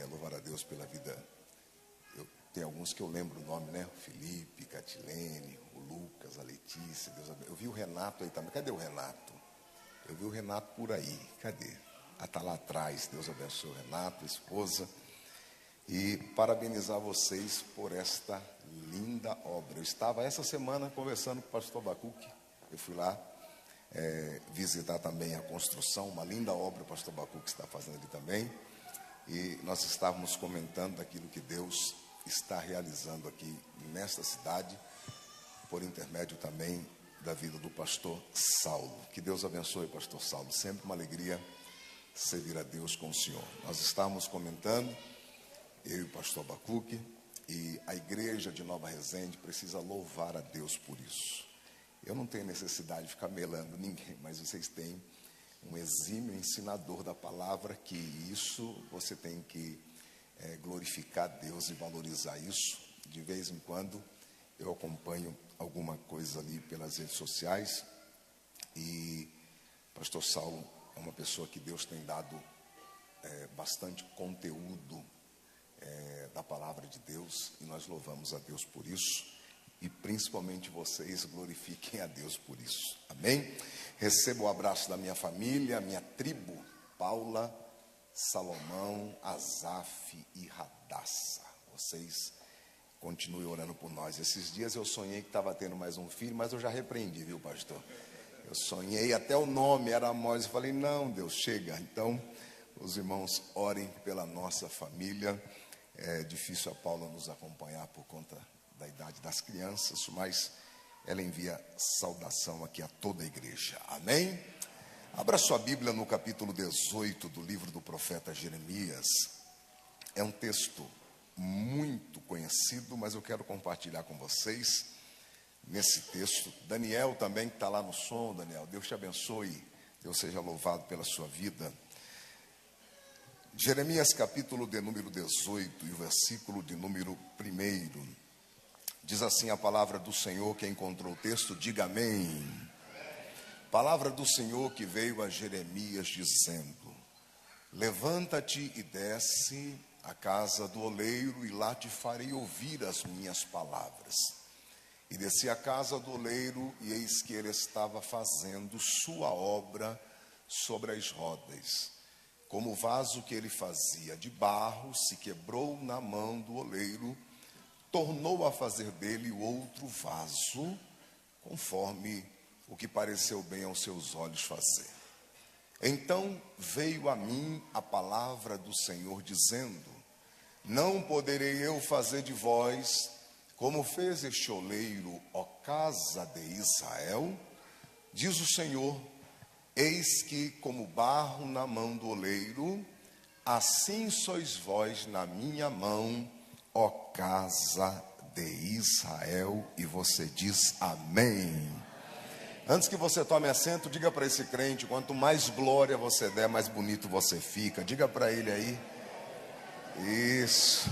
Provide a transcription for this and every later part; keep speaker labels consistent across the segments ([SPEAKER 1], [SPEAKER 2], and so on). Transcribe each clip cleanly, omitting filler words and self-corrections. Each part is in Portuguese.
[SPEAKER 1] Louvar a Deus pela vida. Tem alguns que eu lembro o nome, né? O Felipe, Catilene, o Lucas, a Letícia. Eu vi o Renato aí também. Cadê o Renato? Eu vi o Renato por aí. Cadê? Está lá atrás. Deus abençoe o Renato, a esposa. E parabenizar vocês por esta linda obra. Eu estava essa semana conversando com o pastor Bacuque. Eu fui lá visitar também a construção, uma linda obra o pastor Bacuque está fazendo ali também. E nós estávamos comentando daquilo que Deus está realizando aqui nesta cidade, por intermédio também da vida do pastor Saulo. Que Deus abençoe, pastor Saulo. Sempre uma alegria servir a Deus com o senhor. Nós estávamos comentando, eu e o pastor Bacuque, e a igreja de Nova Resende precisa louvar a Deus por isso. Eu não tenho necessidade de ficar melando ninguém, mas vocês têm um exímio ensinador da palavra, que isso você tem que glorificar Deus e valorizar isso. De vez em quando eu acompanho alguma coisa ali pelas redes sociais, e pastor Saulo é uma pessoa que Deus tem dado bastante conteúdo da palavra de Deus, e nós louvamos a Deus por isso. E principalmente vocês glorifiquem a Deus por isso. Amém? Recebo o abraço da minha família, minha tribo, Paula, Salomão, Azaf e Radassa. Vocês continuem orando por nós. Esses dias eu sonhei que estava tendo mais um filho, mas eu já repreendi, viu, pastor? Eu sonhei, até o nome era Amós. Eu falei, não, Deus, chega. Então, os irmãos orem pela nossa família. É difícil a Paula nos acompanhar por conta da idade das crianças, mas ela envia saudação aqui a toda a igreja. Amém? Abra sua Bíblia no capítulo 18 do livro do profeta Jeremias. É um texto muito conhecido, mas eu quero compartilhar com vocês nesse texto. Daniel também, que está lá no som. Daniel, Deus te abençoe, Deus seja louvado pela sua vida. Jeremias capítulo de número 18 e o versículo de número 1. Diz assim a palavra do Senhor. Quem encontrou o texto, diga amém. Palavra do Senhor que veio a Jeremias dizendo: levanta-te e desce à casa do oleiro, e lá te farei ouvir as minhas palavras. E desci à casa do oleiro, e eis que ele estava fazendo sua obra sobre as rodas. Como o vaso que ele fazia de barro se quebrou na mão do oleiro, tornou a fazer dele outro vaso, conforme o que pareceu bem aos seus olhos fazer. Então veio a mim a palavra do Senhor, dizendo: não poderei eu fazer de vós como fez este oleiro, ó casa de Israel? Diz o Senhor: eis que, como barro na mão do oleiro, assim sois vós na minha mão, ó casa de Israel. E você diz amém. Antes que você tome assento, diga para esse crente: quanto mais glória você der, mais bonito você fica. Diga para ele aí. Isso.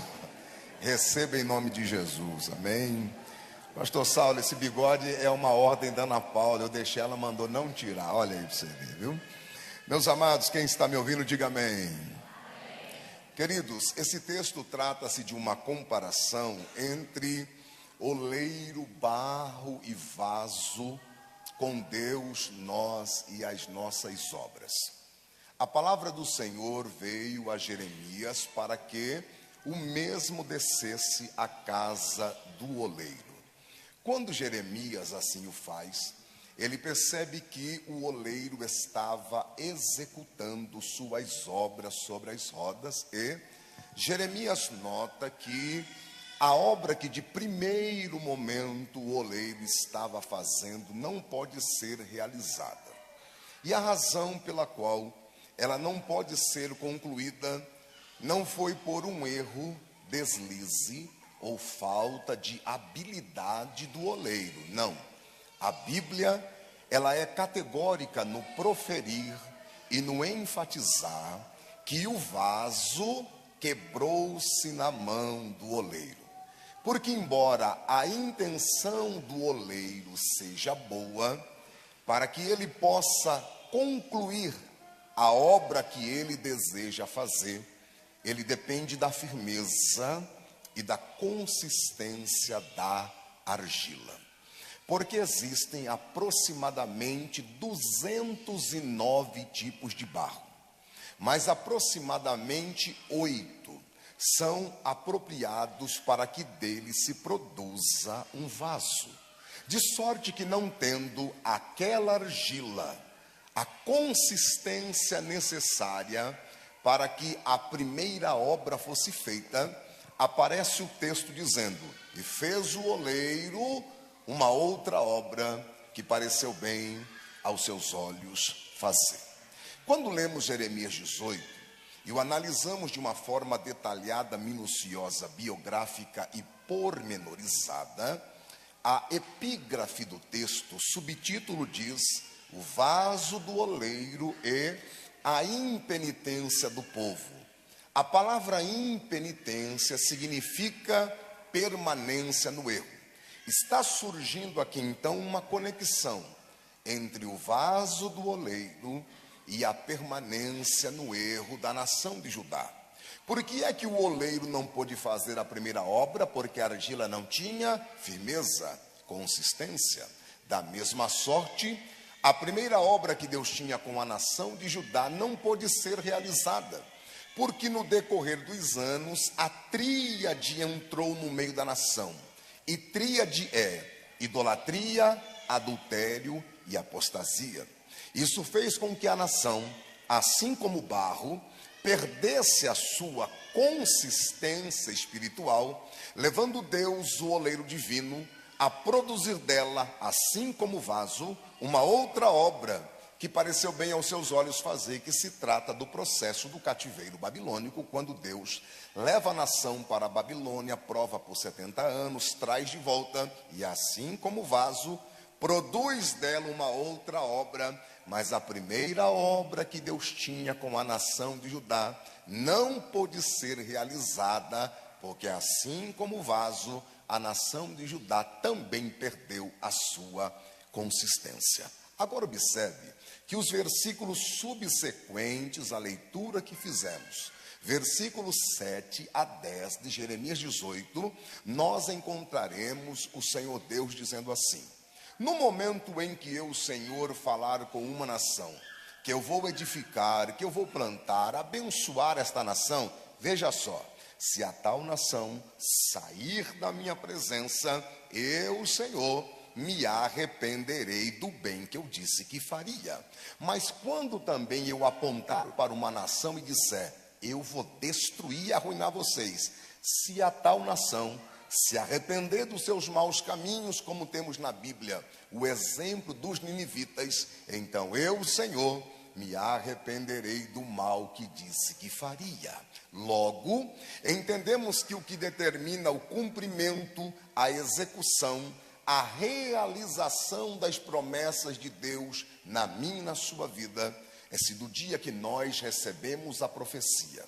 [SPEAKER 1] Receba em nome de Jesus, amém. Pastor Saulo, esse bigode é uma ordem da Ana Paula. Eu deixei, ela mandou não tirar. Olha aí para você ver, viu? Meus amados, quem está me ouvindo, diga amém. Queridos, esse texto trata-se de uma comparação entre oleiro, barro e vaso, com Deus, nós e as nossas obras. A palavra do Senhor veio a Jeremias para que o mesmo descesse à casa do oleiro. Quando Jeremias assim o faz, ele percebe que o oleiro estava executando suas obras sobre as rodas, e Jeremias nota que a obra que de primeiro momento o oleiro estava fazendo não pode ser realizada. E a razão pela qual ela não pode ser concluída não foi por um erro, deslize ou falta de habilidade do oleiro, não. A Bíblia, ela é categórica no proferir e no enfatizar que o vaso quebrou-se na mão do oleiro. Porque embora a intenção do oleiro seja boa, para que ele possa concluir a obra que ele deseja fazer, ele depende da firmeza e da consistência da argila. Porque existem aproximadamente 209 tipos de barro, mas aproximadamente 8 são apropriados para que dele se produza um vaso. De sorte que, não tendo aquela argila a consistência necessária para que a primeira obra fosse feita, aparece o texto dizendo: e fez o oleiro uma outra obra que pareceu bem aos seus olhos fazer. Quando lemos Jeremias 18 e o analisamos de uma forma detalhada, minuciosa, biográfica e pormenorizada, a epígrafe do texto, subtítulo diz: o vaso do oleiro e a impenitência do povo. A palavra impenitência significa permanência no erro. Está surgindo aqui então uma conexão entre o vaso do oleiro e a permanência no erro da nação de Judá. Por que é que o oleiro não pôde fazer a primeira obra? Porque a argila não tinha firmeza, consistência. Da mesma sorte, a primeira obra que Deus tinha com a nação de Judá não pôde ser realizada, porque no decorrer dos anos a tríade entrou no meio da nação. E tríade é idolatria, adultério e apostasia. Isso fez com que a nação, assim como o barro, perdesse a sua consistência espiritual, levando Deus, o oleiro divino, a produzir dela, assim como o vaso, uma outra obra que pareceu bem aos seus olhos fazer, que se trata do processo do cativeiro babilônico, quando Deus leva a nação para a Babilônia, prova por 70 anos, traz de volta, e assim como o vaso, produz dela uma outra obra. Mas a primeira obra que Deus tinha com a nação de Judá não pôde ser realizada, porque assim como o vaso, a nação de Judá também perdeu a sua consistência. Agora observe que os versículos subsequentes à leitura que fizemos, versículos 7 a 10 de Jeremias 18, nós encontraremos o Senhor Deus dizendo assim: no momento em que eu, Senhor, falar com uma nação, que eu vou edificar, que eu vou plantar, abençoar esta nação, veja só, se a tal nação sair da minha presença, eu, Senhor, me arrependerei do bem que eu disse que faria. Mas quando também eu apontar para uma nação e disser: eu vou destruir e arruinar vocês, se a tal nação se arrepender dos seus maus caminhos, como temos na Bíblia o exemplo dos ninivitas, então eu, Senhor, me arrependerei do mal que disse que faria. Logo, entendemos que o que determina o cumprimento, a execução, a realização das promessas de Deus na minha e na sua vida, é se do dia que nós recebemos a profecia,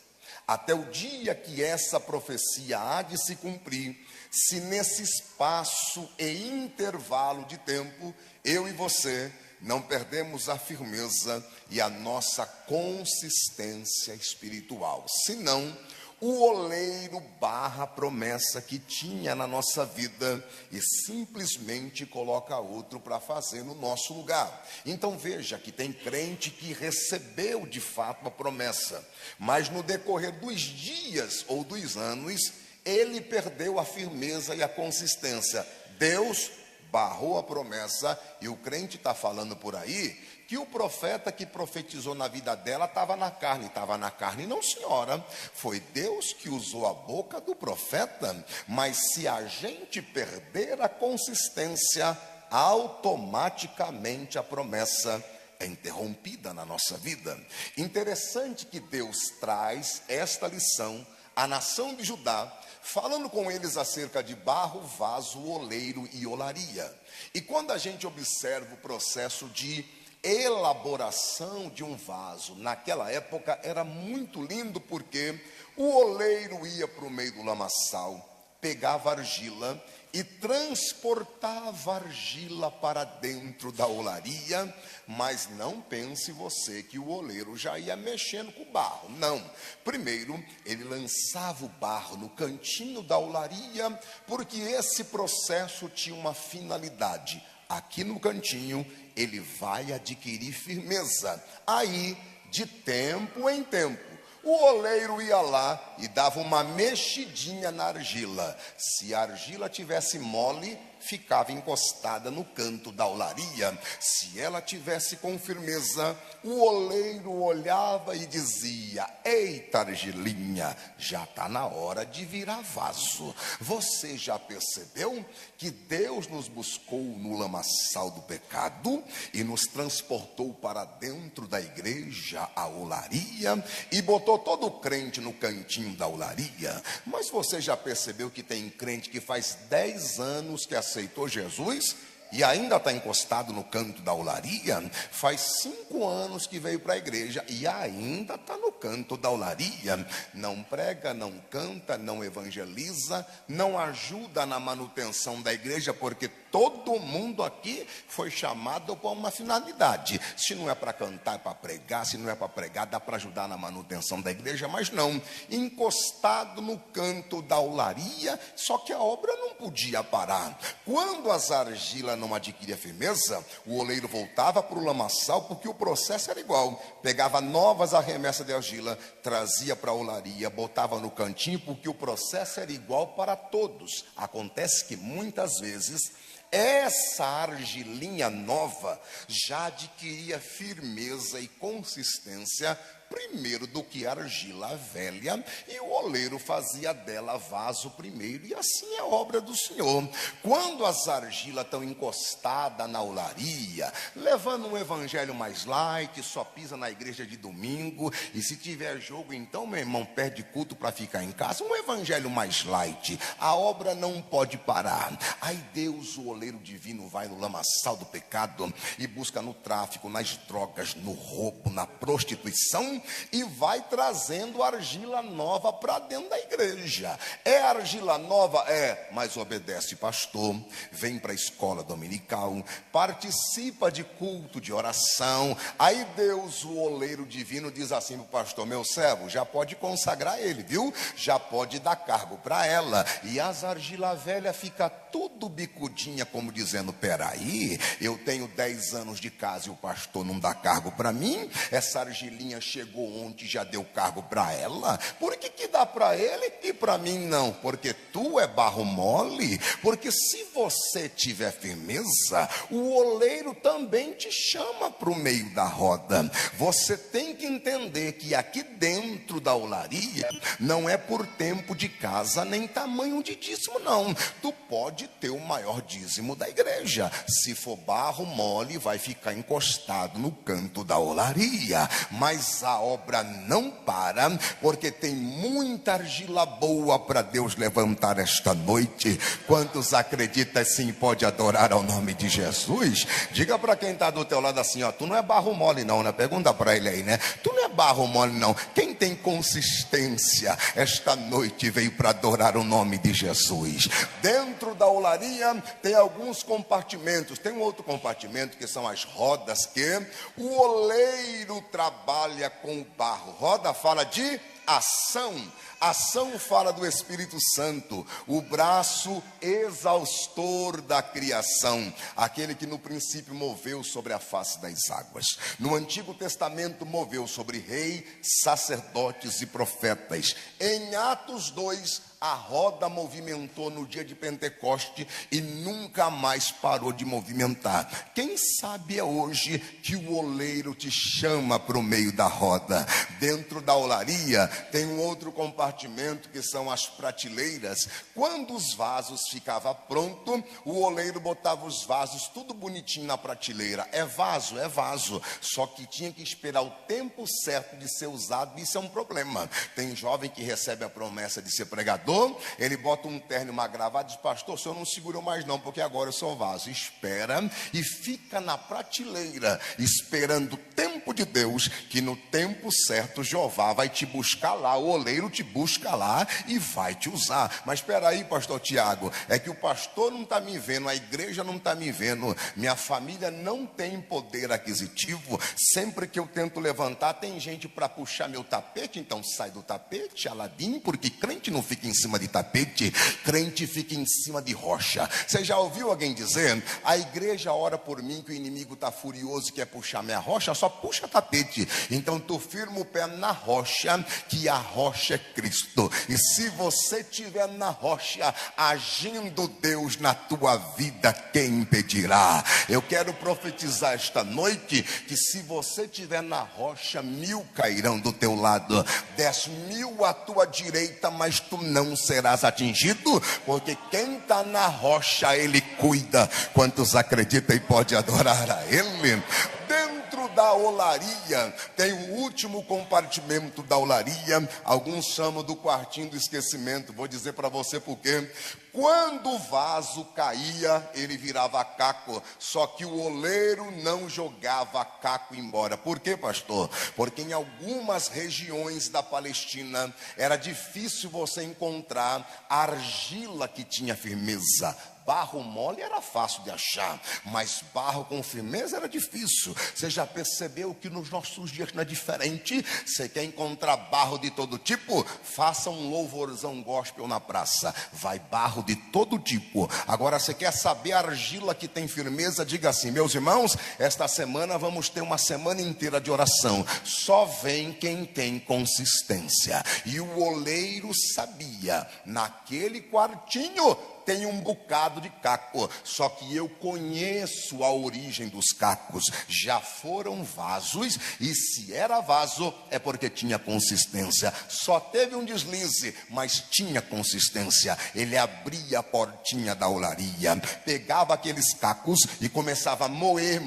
[SPEAKER 1] até o dia que essa profecia há de se cumprir, se nesse espaço e intervalo de tempo, eu e você não perdemos a firmeza e a nossa consistência espiritual. Senão, o oleiro barra a promessa que tinha na nossa vida e simplesmente coloca outro para fazer no nosso lugar. Então veja que tem crente que recebeu de fato a promessa, mas no decorrer dos dias ou dos anos, ele perdeu a firmeza e a consistência. Deus barrou a promessa e o crente está falando por aí que o profeta que profetizou na vida dela estava na carne, não, senhora, foi Deus que usou a boca do profeta. Mas se a gente perder a consistência, automaticamente a promessa é interrompida na nossa vida. Interessante que Deus traz esta lição à nação de Judá, falando com eles acerca de barro, vaso, oleiro e olaria. E quando a gente observa o processo de elaboração de um vaso, naquela época era muito lindo, porque o oleiro ia para o meio do lamaçal, pegava argila e transportava argila para dentro da olaria, mas não pense você que o oleiro já ia mexendo com o barro, não. Primeiro, ele lançava o barro no cantinho da olaria, porque esse processo tinha uma finalidade. Aqui no cantinho, ele vai adquirir firmeza. Aí, de tempo em tempo, o oleiro ia lá e dava uma mexidinha na argila. Se a argila tivesse mole, ficava encostada no canto da olaria. Se ela tivesse com firmeza, o oleiro olhava e dizia: eita argilinha, já está na hora de virar vaso. Você já percebeu que Deus nos buscou no lamaçal do pecado e nos transportou para dentro da igreja, a olaria, e botou todo crente no cantinho da olaria? Mas você já percebeu que tem crente que faz 10 anos que aceitou Jesus e ainda está encostado no canto da olaria? Faz 5 anos que veio para a igreja e ainda está no canto da olaria. Não prega, não canta, não evangeliza, não ajuda na manutenção da igreja, porque todo mundo aqui foi chamado para uma finalidade. Se não é para cantar, é para pregar. Se não é para pregar, dá para ajudar na manutenção da igreja, mas não. Encostado no canto da olaria, só que a obra não podia parar. Quando as argilas não adquiria firmeza, o oleiro voltava para o lamaçal, porque o processo era igual. Pegava novas arremessas de argila, trazia para a olaria, botava no cantinho, porque o processo era igual para todos. Acontece que muitas vezes essa argilinha nova já adquiria firmeza e consistência primeiro do que a argila velha, e o oleiro fazia dela vaso primeiro, e assim é a obra do Senhor. Quando as argilas estão encostadas na olaria, levando um evangelho mais light, só pisa na igreja de domingo, e se tiver jogo, então, meu irmão, perde culto para ficar em casa. Um evangelho mais light, a obra não pode parar. Aí Deus, o oleiro divino, vai no lamaçal do pecado e busca no tráfico, nas drogas, no roubo, na prostituição, e vai trazendo argila nova para dentro da igreja. É argila nova? É, mas obedece pastor, vem para a escola dominical, participa de culto de oração. Aí Deus, o oleiro divino, diz assim para o pastor: meu servo, já pode consagrar ele, viu? Já pode dar cargo para ela. E as argila velha fica tudo bicudinha, como dizendo: peraí, eu tenho 10 anos de casa e o pastor não dá cargo para mim? Essa argilinha chegou ontem, já deu cargo para ela? Por que dá para ele e para mim não? Porque tu é barro mole? Porque se você tiver firmeza, o oleiro também te chama para o meio da roda. Você tem que entender que aqui dentro da olaria não é por tempo de casa nem tamanho de dízimo, não. Tu pode ter o maior dízimo da igreja, se for barro mole, vai ficar encostado no canto da olaria. Mas a obra não para, porque tem muita argila boa para Deus levantar esta noite. Quantos acreditam assim, pode adorar ao nome de Jesus? Diga para quem está do teu lado assim, ó: tu não é barro mole não, né? Pergunta para ele aí, né? Tu não é barro mole não. Quem tem consistência esta noite veio para adorar o nome de Jesus. Dentro da olaria tem alguns compartimentos. Tem um outro compartimento que são as rodas, que o oleiro trabalha com o barro. Roda fala de ação. Ação fala do Espírito Santo, o braço exaustor da criação, aquele que no princípio moveu sobre a face das águas. No Antigo Testamento moveu sobre rei, sacerdotes e profetas. Em Atos 2, a roda movimentou no dia de Pentecoste e nunca mais parou de movimentar. Quem sabe é hoje que o oleiro te chama para o meio da roda. Dentro da olaria tem um outro compartimento que são as prateleiras. Quando os vasos ficavam prontos, o oleiro botava os vasos tudo bonitinho na prateleira. É vaso, só que tinha que esperar o tempo certo de ser usado. Isso é um problema. Tem jovem que recebe a promessa de ser pregador, ele bota um terno e uma gravata e diz: pastor, o senhor não segurou mais não, porque agora eu sou vaso. Espera e fica na prateleira, esperando tempo de Deus, que no tempo certo Jeová vai te buscar lá, o oleiro te busca lá e vai te usar. Mas espera aí, pastor Tiago, é que o pastor não está me vendo, a igreja não está me vendo, minha família não tem poder aquisitivo, sempre que eu tento levantar tem gente para puxar meu tapete, então sai do tapete, Aladim, porque crente não fica em cima de tapete, crente fica em cima de rocha. Você já ouviu alguém dizendo, a igreja ora por mim que o inimigo está furioso e quer puxar minha rocha? Só puxa tapete. Então tu firma o pé na rocha, que a rocha é Cristo, e se você estiver na rocha, agindo Deus na tua vida, quem impedirá? Eu quero profetizar esta noite, que se você estiver na rocha, 1000 cairão do teu lado, 10.000 à tua direita, mas tu não serás atingido, porque quem está na rocha, Ele cuida. Quantos acreditam e pode adorar a Ele? Dentro da olaria tem o último compartimento da olaria, alguns chamam do quartinho do esquecimento. Vou dizer para você por quê. Quando o vaso caía, ele virava caco, só que o oleiro não jogava caco embora. Por quê, pastor? Porque em algumas regiões da Palestina era difícil você encontrar argila que tinha firmeza. Barro mole era fácil de achar, mas barro com firmeza era difícil. Você já percebeu que nos nossos dias não é diferente? Você quer encontrar barro de todo tipo? Faça um louvorzão gospel na praça, vai barro de todo tipo. Agora você quer saber a argila que tem firmeza? Diga assim: meus irmãos, esta semana vamos ter uma semana inteira de oração. Só vem quem tem consistência. E o oleiro sabia, naquele quartinho tem um bocado de caco, só que eu conheço a origem dos cacos. Já foram vasos, e se era vaso é porque tinha consistência. Só teve um deslize, mas tinha consistência. Ele abria a portinha da olaria, pegava aqueles cacos e começava a moer,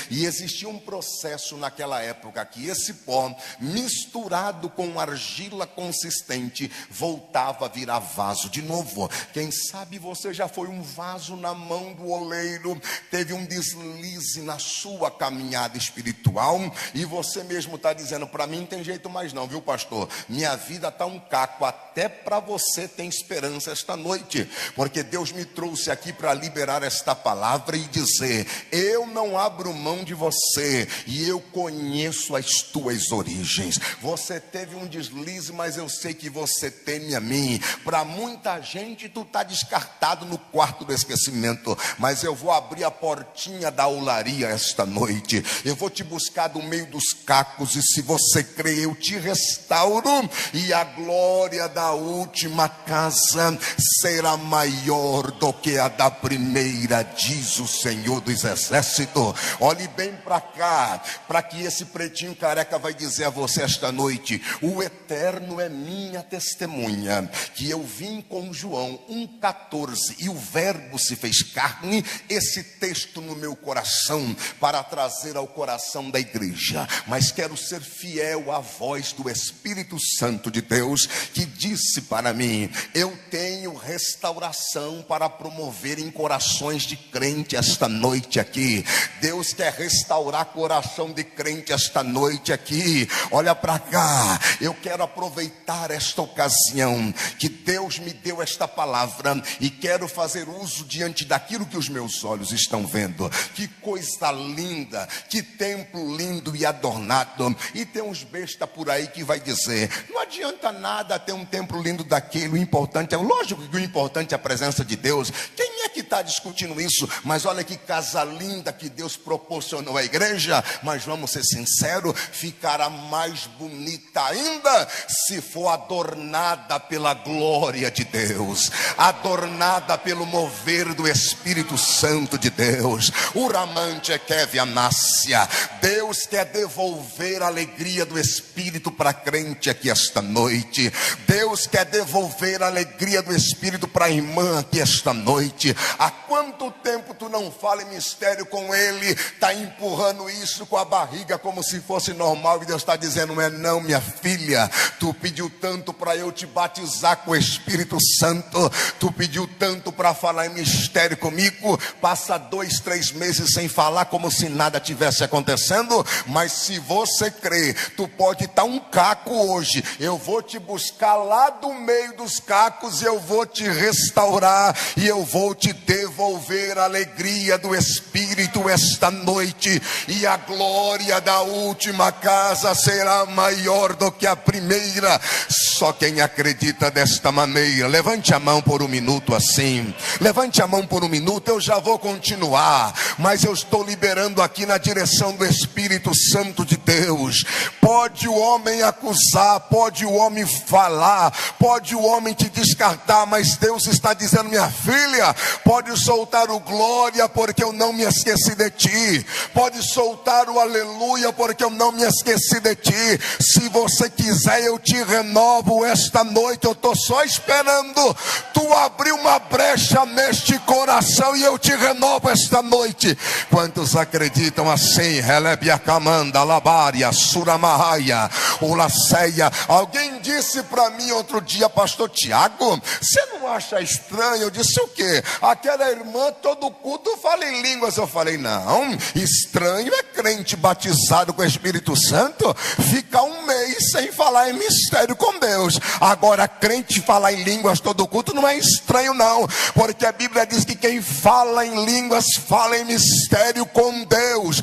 [SPEAKER 1] e existia um processo naquela época que esse pó, misturado com argila consistente, voltava a virar vaso de novo. Quem sabe você já foi um vaso na mão do oleiro, teve um deslize na sua caminhada espiritual, e você mesmo está dizendo: para mim não tem jeito mais não, viu, pastor? Minha vida está um caco. Até para você tem esperança esta noite, porque Deus me trouxe aqui para liberar esta palavra e dizer: eu não abro mão de você, e eu conheço as tuas origens. Você teve um deslize, mas eu sei que você teme a mim. Para muita gente tu está descartado no quarto do esquecimento, mas eu vou abrir a portinha da olaria esta noite. Eu vou te buscar do meio dos cacos, e se você crê, eu te restauro, e a glória da última casa será maior do que a da primeira, diz o Senhor dos Exércitos. Olhe bem para cá, para que esse pretinho careca vai dizer a você esta noite: o Eterno é minha testemunha, que eu vim com João 1,14, e o verbo se fez carne, esse texto no meu coração, para trazer ao coração da igreja. Mas quero ser fiel à voz do Espírito Santo de Deus, que disse para mim: eu tenho restauração para promover em corações de crente esta noite aqui. Deus quer restaurar coração de crente esta noite aqui. Olha para cá, eu quero aproveitar esta ocasião que Deus me deu esta palavra, e quero fazer uso diante daquilo que os meus olhos estão vendo. Que coisa linda, que templo lindo e adornado. E tem uns besta por aí que vai dizer: não adianta nada ter um templo lindo daquele, o importante é, lógico que o importante é a presença de Deus. Quem é que está discutindo isso? Mas olha que casa linda que Deus proporcionou à igreja. Mas vamos ser sinceros, ficará mais bonita ainda se for adornada pela glória de Deus, adornada pelo mover do Espírito Santo de Deus. O Ramante é Kevianácia. Deus quer devolver a alegria do Espírito para a crente aqui esta noite. Deus quer devolver a alegria do Espírito para a irmã aqui esta noite. Há quanto quanto tempo tu não fala em mistério com ele, está empurrando isso com a barriga como se fosse normal, e Deus está dizendo: não, minha filha, tu pediu tanto para eu te batizar com o Espírito Santo, tu pediu tanto para falar em mistério comigo, passa 2, 3 meses sem falar como se nada tivesse acontecendo. Mas se você crê, tu pode estar um caco hoje, eu vou te buscar lá do meio dos cacos, eu vou te restaurar e eu vou te devolver a alegria do Espírito esta noite, e a glória da última casa será maior do que a primeira. Só quem acredita desta maneira, levante a mão por um minuto assim, levante a mão por um minuto, eu já vou continuar, mas eu estou liberando aqui na direção do Espírito Santo de Deus. Pode o homem acusar, pode o homem falar, pode o homem te descartar, mas Deus está dizendo: minha filha, pode soltar o glória, porque eu não me esqueci de ti, pode soltar o aleluia, porque eu não me esqueci de ti. Se você quiser, eu te renovo esta noite, eu estou só esperando tu abrir uma brecha neste coração e eu te renovo esta noite. Quantos acreditam assim? Relebiacamanda, Labária, Suramahaya, Ulaceia. Alguém disse para mim outro dia: pastor Tiago, você não acha estranho? Eu disse: o quê? Aquela irmã todo culto fala em línguas. Eu falei: não, estranho é crente batizado com o Espírito Santo ficar um mês sem falar em mistério com Deus. Agora, crente falar em línguas todo culto não é estranho não, porque a Bíblia diz que quem fala em línguas fala em mistério com Deus.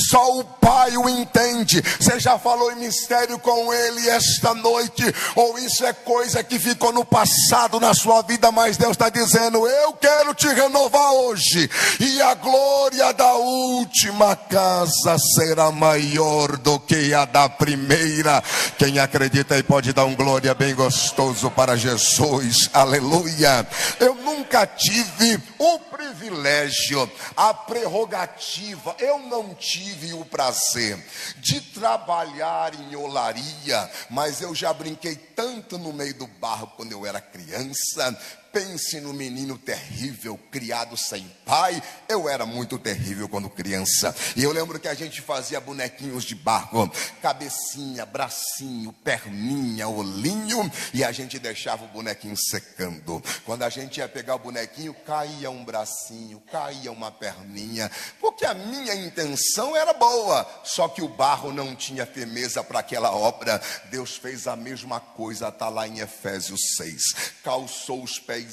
[SPEAKER 1] Só o Pai o entende. Você já falou em mistério com Ele esta noite? Ou isso é coisa que ficou no passado na sua vida, mas Deus está dizendo: eu quero te renovar hoje, e a glória da última casa será maior do que a da primeira. Quem acredita aí pode dar um glória bem gostoso para Jesus. Aleluia. Eu nunca tive o privilégio, a prerrogativa, eu não tive o prazer de trabalhar em olaria, mas eu já brinquei tanto no meio do barro quando eu era criança. Pense no menino terrível, criado sem pai. Eu era muito terrível quando criança. E eu lembro que a gente fazia bonequinhos de barro, cabecinha, bracinho, perninha, olhinho, e a gente deixava o bonequinho secando. Quando a gente ia pegar o bonequinho, caía um bracinho, caía uma perninha, porque a minha intenção era boa, só que o barro não tinha firmeza para aquela obra. Deus fez a mesma coisa, está lá em Efésios 6. Calçou os pés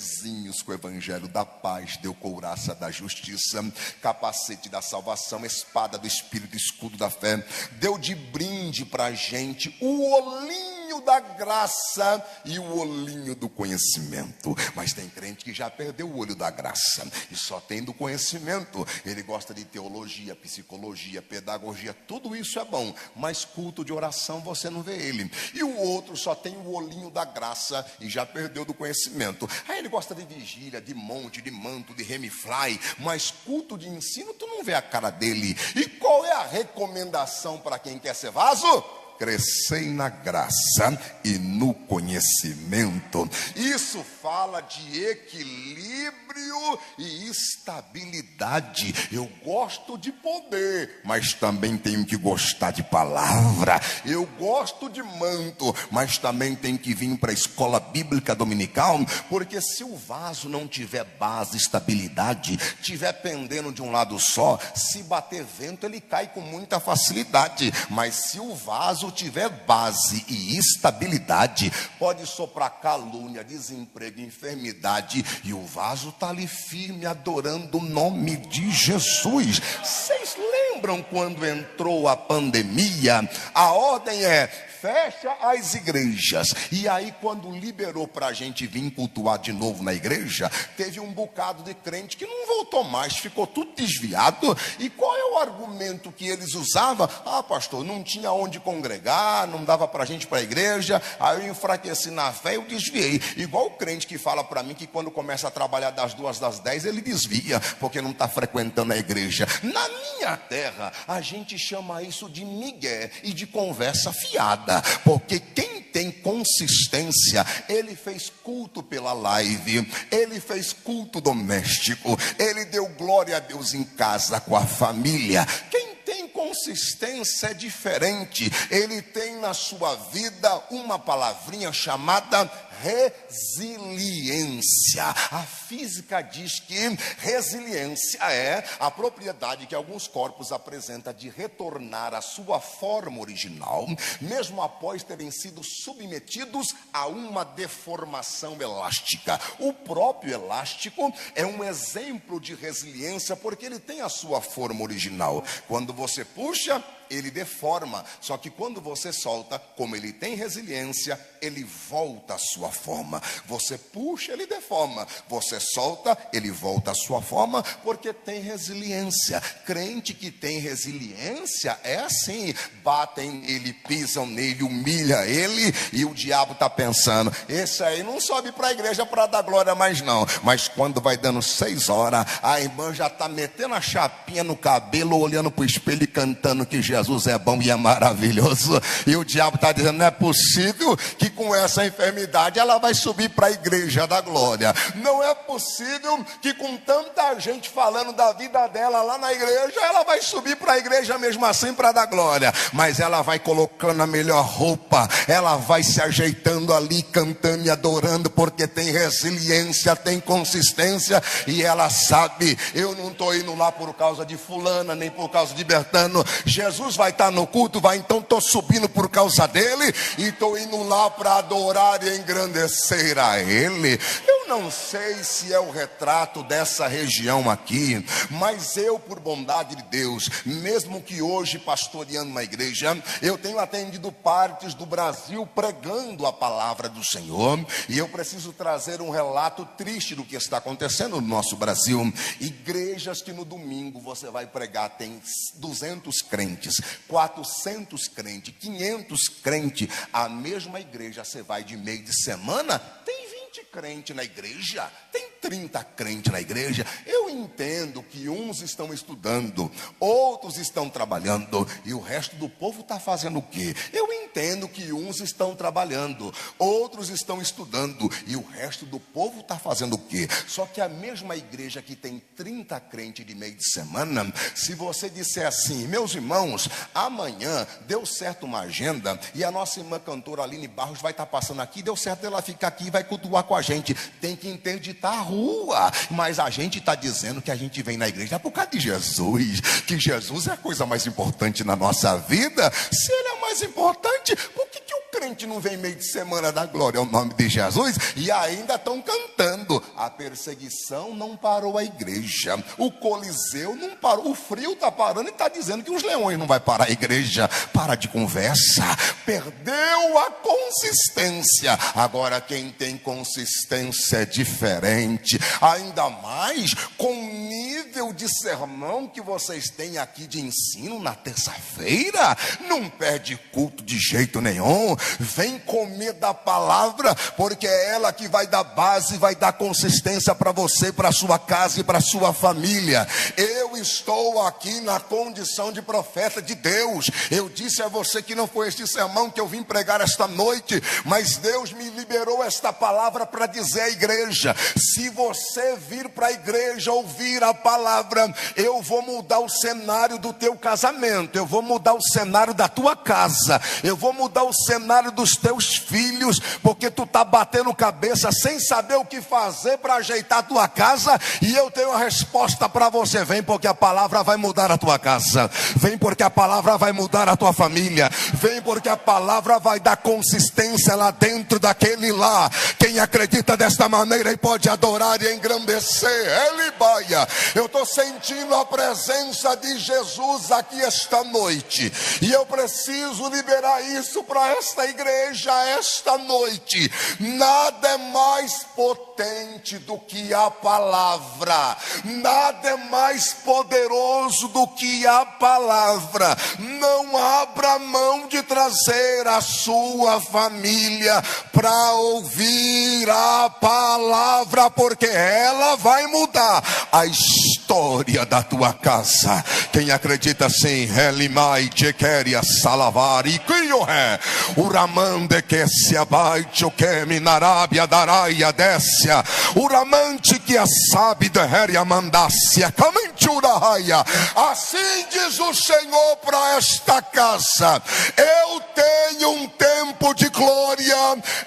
[SPEAKER 1] com o evangelho da paz, deu couraça da justiça, capacete da salvação, espada do Espírito, escudo da fé, deu de brinde para a gente o olhinho da graça e o olhinho do conhecimento. Mas tem crente que já perdeu o olho da graça e só tem do conhecimento. Ele gosta de teologia, psicologia, pedagogia, tudo isso é bom, mas culto de oração você não vê ele. E o outro só tem o olhinho da graça e já perdeu do conhecimento. Aí ele gosta de vigília, de monte, de manto, de remifly, mas culto de ensino tu não vê a cara dele. E qual é a recomendação para quem quer ser vaso? Crescei na graça e no conhecimento. Isso fala de equilíbrio e estabilidade. Eu gosto de poder, mas também tenho que gostar de palavra. Eu gosto de manto, mas também tenho que vir para a escola bíblica dominical, porque se o vaso não tiver base, estabilidade, tiver pendendo de um lado só, se bater vento ele cai com muita facilidade. Mas se o vaso tiver base e estabilidade, pode soprar calúnia, desemprego, enfermidade, e o vaso está ali firme, adorando o nome de Jesus. Vocês lembram quando entrou a pandemia? A ordem é: fecha as igrejas. E aí quando liberou para a gente vir cultuar de novo na igreja, teve um bocado de crente que não voltou mais, ficou tudo desviado. E qual é o argumento que eles usavam? Ah, pastor, não tinha onde congregar, não dava para a gente ir para a igreja, aí eu enfraqueci na fé, eu desviei. Igual o crente que fala para mim que quando começa a trabalhar das 2 às 10 ele desvia, porque não está frequentando a igreja. Na minha terra a gente chama isso de migué e de conversa fiada. nada, porque quem tem consistência, ele fez culto pela live, ele fez culto doméstico, ele deu glória a Deus em casa com a família. Quem tem consistência é diferente, ele tem na sua vida uma palavrinha chamada resiliência. A física diz que resiliência é a propriedade que alguns corpos apresentam de retornar à sua forma original, mesmo após terem sido submetidos a uma deformação elástica. O próprio elástico é um exemplo de resiliência, porque ele tem a sua forma original. Quando você puxa, ele deforma, só que quando você solta, como ele tem resiliência, ele volta à sua forma. Você puxa, ele deforma, você solta, ele volta à sua forma, porque tem resiliência. Crente que tem resiliência é assim: batem nele, pisam nele, humilha ele, e o diabo está pensando, esse aí não sobe para a igreja para dar glória mais não. Mas quando vai dando 6 horas, a irmã já está metendo a chapinha no cabelo, olhando para o espelho e cantando que Jesus é bom e é maravilhoso. E o diabo está dizendo, não é possível que com essa enfermidade ela vai subir para a igreja da glória. Não é possível que com tanta gente falando da vida dela lá na igreja, ela vai subir para a igreja mesmo assim para dar glória. Mas ela vai colocando a melhor roupa, ela vai se ajeitando ali, cantando e adorando, porque tem resiliência, tem consistência, e ela sabe, eu não estou indo lá por causa de fulana, nem por causa de Bertano. Jesus vai estar no culto, vai, então estou subindo por causa dele, e estou indo lá para adorar e engrandecer a ele. Eu não sei se é o retrato dessa região aqui, mas eu, por bondade de Deus, mesmo que hoje pastoreando uma igreja, eu tenho atendido partes do Brasil pregando a palavra do Senhor, e eu preciso trazer um relato triste do que está acontecendo no nosso Brasil. Igrejas que no domingo você vai pregar, tem 200 crentes, 400 crentes, 500 crentes. A mesma igreja, você vai de meio de semana, tem 20 crentes na igreja, tem 30 crentes na igreja. Eu entendo que uns estão estudando, outros estão trabalhando, e o resto do povo está fazendo o quê? Eu entendo que uns estão trabalhando, outros estão estudando, e o resto do povo está fazendo o quê? Só que a mesma igreja que tem 30 crentes de meio de semana, se você disser assim, meus irmãos, amanhã deu certo uma agenda, e a nossa irmã cantora Aline Barros vai estar passando aqui, deu certo ela ficar aqui e vai cultuar com a gente, tem que interditar a rua, mas a gente está dizendo que a gente vem na igreja por causa de Jesus, que Jesus é a coisa mais importante na nossa vida. Se ele é mais importante, por que o crente não vem meio de semana da glória ao nome de Jesus? E ainda estão cantando, a perseguição não parou a igreja, o Coliseu não parou, o frio está parando e está dizendo que os leões não vai parar a igreja. Para de conversa, perdeu a consistência. Agora quem tem consistência é diferente, ainda mais com o nível de sermão que vocês têm aqui de ensino na terça-feira. Não perde culto de jeito nenhum, vem comer da palavra, porque é ela que vai dar base, vai dar consistência para você, para sua casa e para sua família. Eu estou aqui na condição de profeta de Deus. Eu disse a você que não foi este sermão que eu vim pregar esta noite, mas Deus me liberou esta palavra para dizer à igreja: se você vir para a igreja ouvir a palavra, eu vou mudar o cenário do teu casamento, eu vou mudar o cenário da tua casa, eu vou mudar o cenário dos teus filhos, porque tu está batendo cabeça sem saber o que fazer para ajeitar a tua casa, e eu tenho a resposta para você. Vem porque a palavra vai mudar a tua casa, vem porque a palavra vai mudar a tua família, vem porque a palavra vai dar consistência lá dentro daquele lá. Quem acredita desta maneira e pode adorar e engrandecer ele, baia. Eu estou sentindo a presença de Jesus aqui esta noite, e eu preciso liberar isso para esta igreja esta noite. Nada é mais potente do que a palavra, nada é mais poderoso do que a palavra. Não abra mão de trazer a sua família para ouvir a palavra, porque ela vai mudar a história história da tua casa. Quem acredita assim? Elimai Jequeria Salavari Kiohe Uramande que se abaite o que Minarabia Daraia Décia Uramante que a sabe de Heria Mandácia Camintura Raia. Assim diz o Senhor para esta casa: eu tenho um tempo de glória,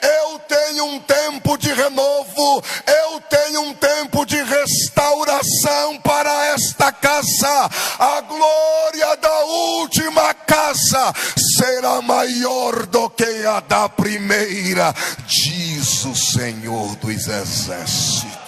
[SPEAKER 1] eu tenho um tempo de renovo, eu tenho um tempo de restauração para esta casa. A glória da última casa será maior do que a da primeira, diz o Senhor dos Exércitos.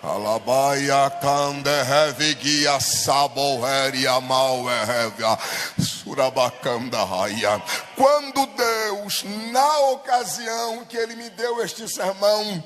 [SPEAKER 1] Alabaia cande revigia saboheria malhevia surabacanda raia. Quando Deus, na ocasião que Ele me deu este sermão,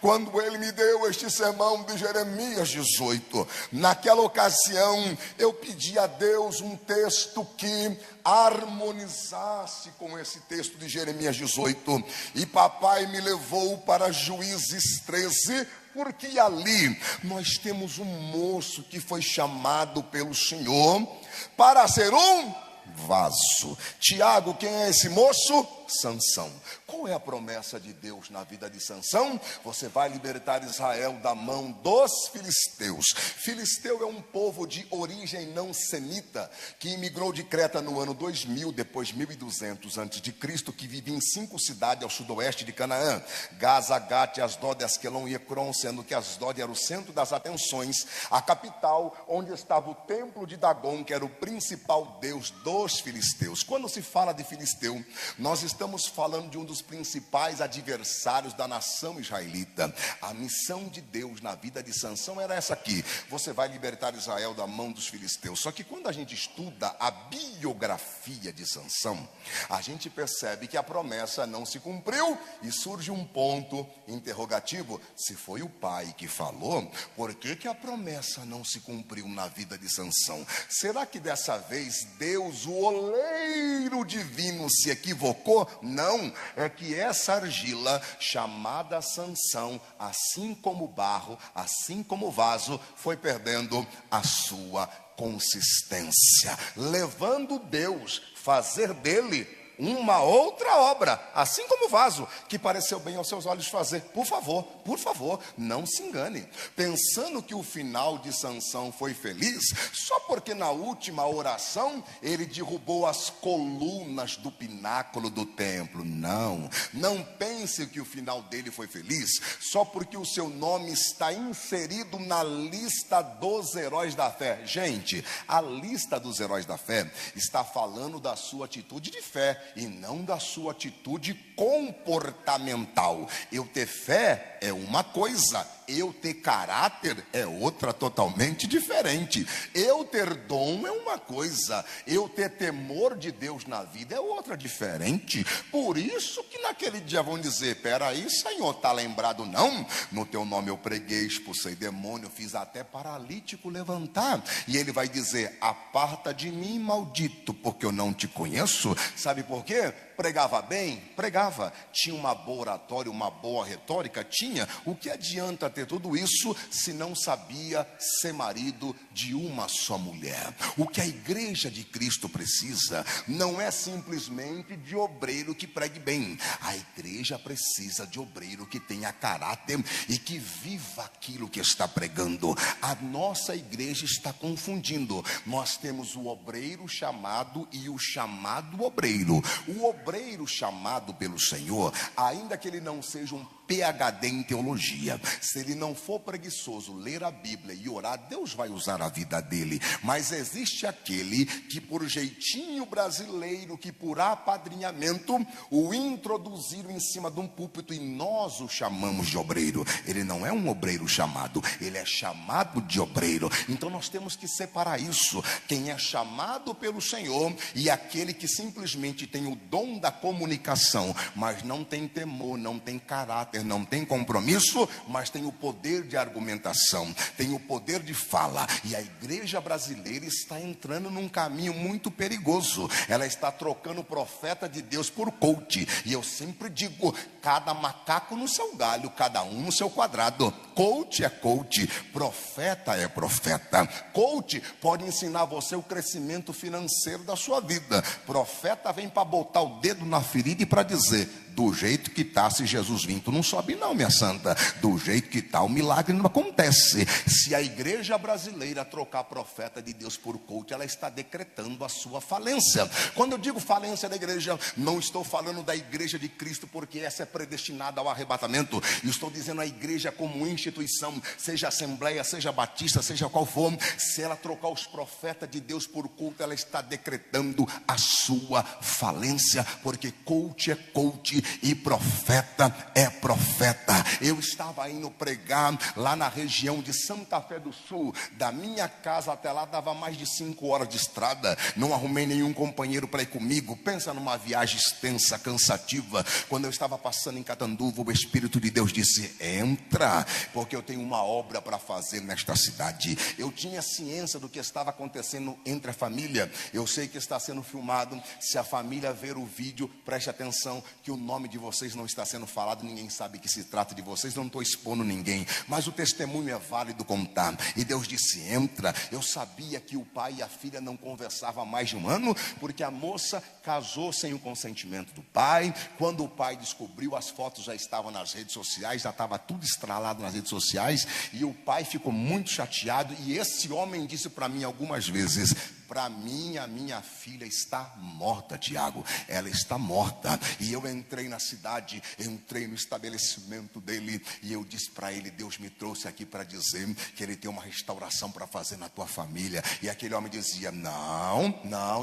[SPEAKER 1] quando Ele me deu este sermão de Jeremias 18, naquela ocasião eu pedi a Deus um texto que harmonizasse com esse texto de Jeremias 18, e papai me levou para Juízes 13, porque ali nós temos um moço que foi chamado pelo Senhor para ser um vaso. Tiago, quem é esse moço? Sansão. Qual é a promessa de Deus na vida de Sansão? Você vai libertar Israel da mão dos filisteus. Filisteu é um povo de origem não semita, que imigrou de Creta no ano 2000, depois 1200 a.C., que vivia em 5 cidades ao sudoeste de Canaã: Gaza, Gate, Asdod, Asquelon e Ecrom, sendo que Asdod era o centro das atenções, a capital, onde estava o templo de Dagon, que era o principal deus dos filisteus. Quando se fala de filisteu, nós estamos falando de um dos principais adversários da nação israelita. A missão de Deus na vida de Sansão era essa aqui: você vai libertar Israel da mão dos filisteus. Só que quando a gente estuda a biografia de Sansão, a gente percebe que a promessa não se cumpriu, e surge um ponto interrogativo: se foi o pai que falou, por que a promessa não se cumpriu na vida de Sansão? Será que dessa vez Deus, o oleiro divino, se equivocou? Não, é que essa argila chamada Sansão, assim como o barro, assim como o vaso, foi perdendo a sua consistência, levando Deus fazer dele uma outra obra, assim como o vaso, que pareceu bem aos seus olhos fazer. Por favor, não se engane, pensando que o final de Sansão foi feliz, só porque na última oração ele derrubou as colunas do pináculo do templo. Não pense que o final dele foi feliz, só porque o seu nome está inserido na lista dos heróis da fé. Gente, a lista dos heróis da fé está falando da sua atitude de fé, e não da sua atitude comportamental. Eu ter fé é uma coisa, eu ter caráter é outra totalmente diferente. Eu ter dom é uma coisa, eu ter temor de Deus na vida é outra diferente. Por isso que naquele dia vão dizer: peraí, Senhor, está lembrado não? No teu nome eu preguei, expulsei demônio, fiz até paralítico levantar. E ele vai dizer: aparta de mim, maldito, porque eu não te conheço. Sabe por quê? Pregava bem? Pregava. Tinha uma boa oratória, uma boa retórica? Tinha. O que adianta ter tudo isso se não sabia ser marido de uma só mulher? O que a igreja de Cristo precisa não é simplesmente de obreiro que pregue bem. A igreja precisa de obreiro que tenha caráter e que viva aquilo que está pregando. A nossa igreja está confundindo. Nós temos o obreiro chamado e o chamado obreiro. O obreiro chamado pelo Senhor, ainda que ele não seja um PhD em teologia, se ele não for preguiçoso, ler a Bíblia e orar, Deus vai usar a vida dele. Mas existe aquele que por jeitinho brasileiro, que por apadrinhamento o introduziram em cima de um púlpito, e nós o chamamos de obreiro. Ele não é um obreiro chamado, ele é chamado de obreiro. Então nós temos que separar isso: quem é chamado pelo Senhor e aquele que simplesmente tem o dom da comunicação, mas não tem temor, não tem caráter, não tem compromisso, mas tem o poder de argumentação, tem o poder de fala. E a igreja brasileira está entrando num caminho muito perigoso. Ela está trocando o profeta de Deus por coach. E eu sempre digo: cada macaco no seu galho, cada um no seu quadrado. Coach é coach, profeta é profeta. Coach pode ensinar você o crescimento financeiro da sua vida. Profeta vem para botar o dedo na ferida e para dizer: do jeito que está, se Jesus vir, tu não sobe não, minha santa. Do jeito que está, o milagre não acontece. Se a igreja brasileira trocar profeta de Deus por coach, ela está decretando a sua falência. Quando eu digo falência da igreja, não estou falando da igreja de Cristo, porque essa é predestinada ao arrebatamento. Eu estou dizendo a igreja como instituição, seja assembleia, seja batista, seja qual for. Se ela trocar os profetas de Deus por culto, ela está decretando a sua falência, porque coach é coach e profeta é profeta. Eu estava indo pregar lá na região de Santa Fé do Sul. Da minha casa até lá dava mais de 5 horas de estrada. Não arrumei nenhum companheiro para ir comigo. Pensa numa viagem extensa, cansativa. Quando eu estava passando em Catanduva, o Espírito de Deus disse: entra, porque eu tenho uma obra para fazer nesta cidade. Eu tinha ciência do que estava acontecendo entre a família. Eu sei que está sendo filmado. Se a família ver o vídeo, preste atenção que o nome de vocês não está sendo falado, ninguém sabe que se trata de vocês, não estou expondo ninguém, mas o testemunho é válido contar. E Deus disse: entra. Eu sabia que o pai e a filha não conversavam há mais de um ano, porque a moça casou sem o consentimento do pai. Quando o pai descobriu, as fotos já estavam nas redes sociais, já estava tudo estralado nas redes sociais, e o pai ficou muito chateado. E esse homem disse para mim algumas vezes: para mim, a minha filha está morta, Tiago. Ela está morta. E eu entrei na cidade, entrei no estabelecimento dele, e eu disse para ele: Deus me trouxe aqui para dizer que ele tem uma restauração para fazer na tua família. E aquele homem dizia: não,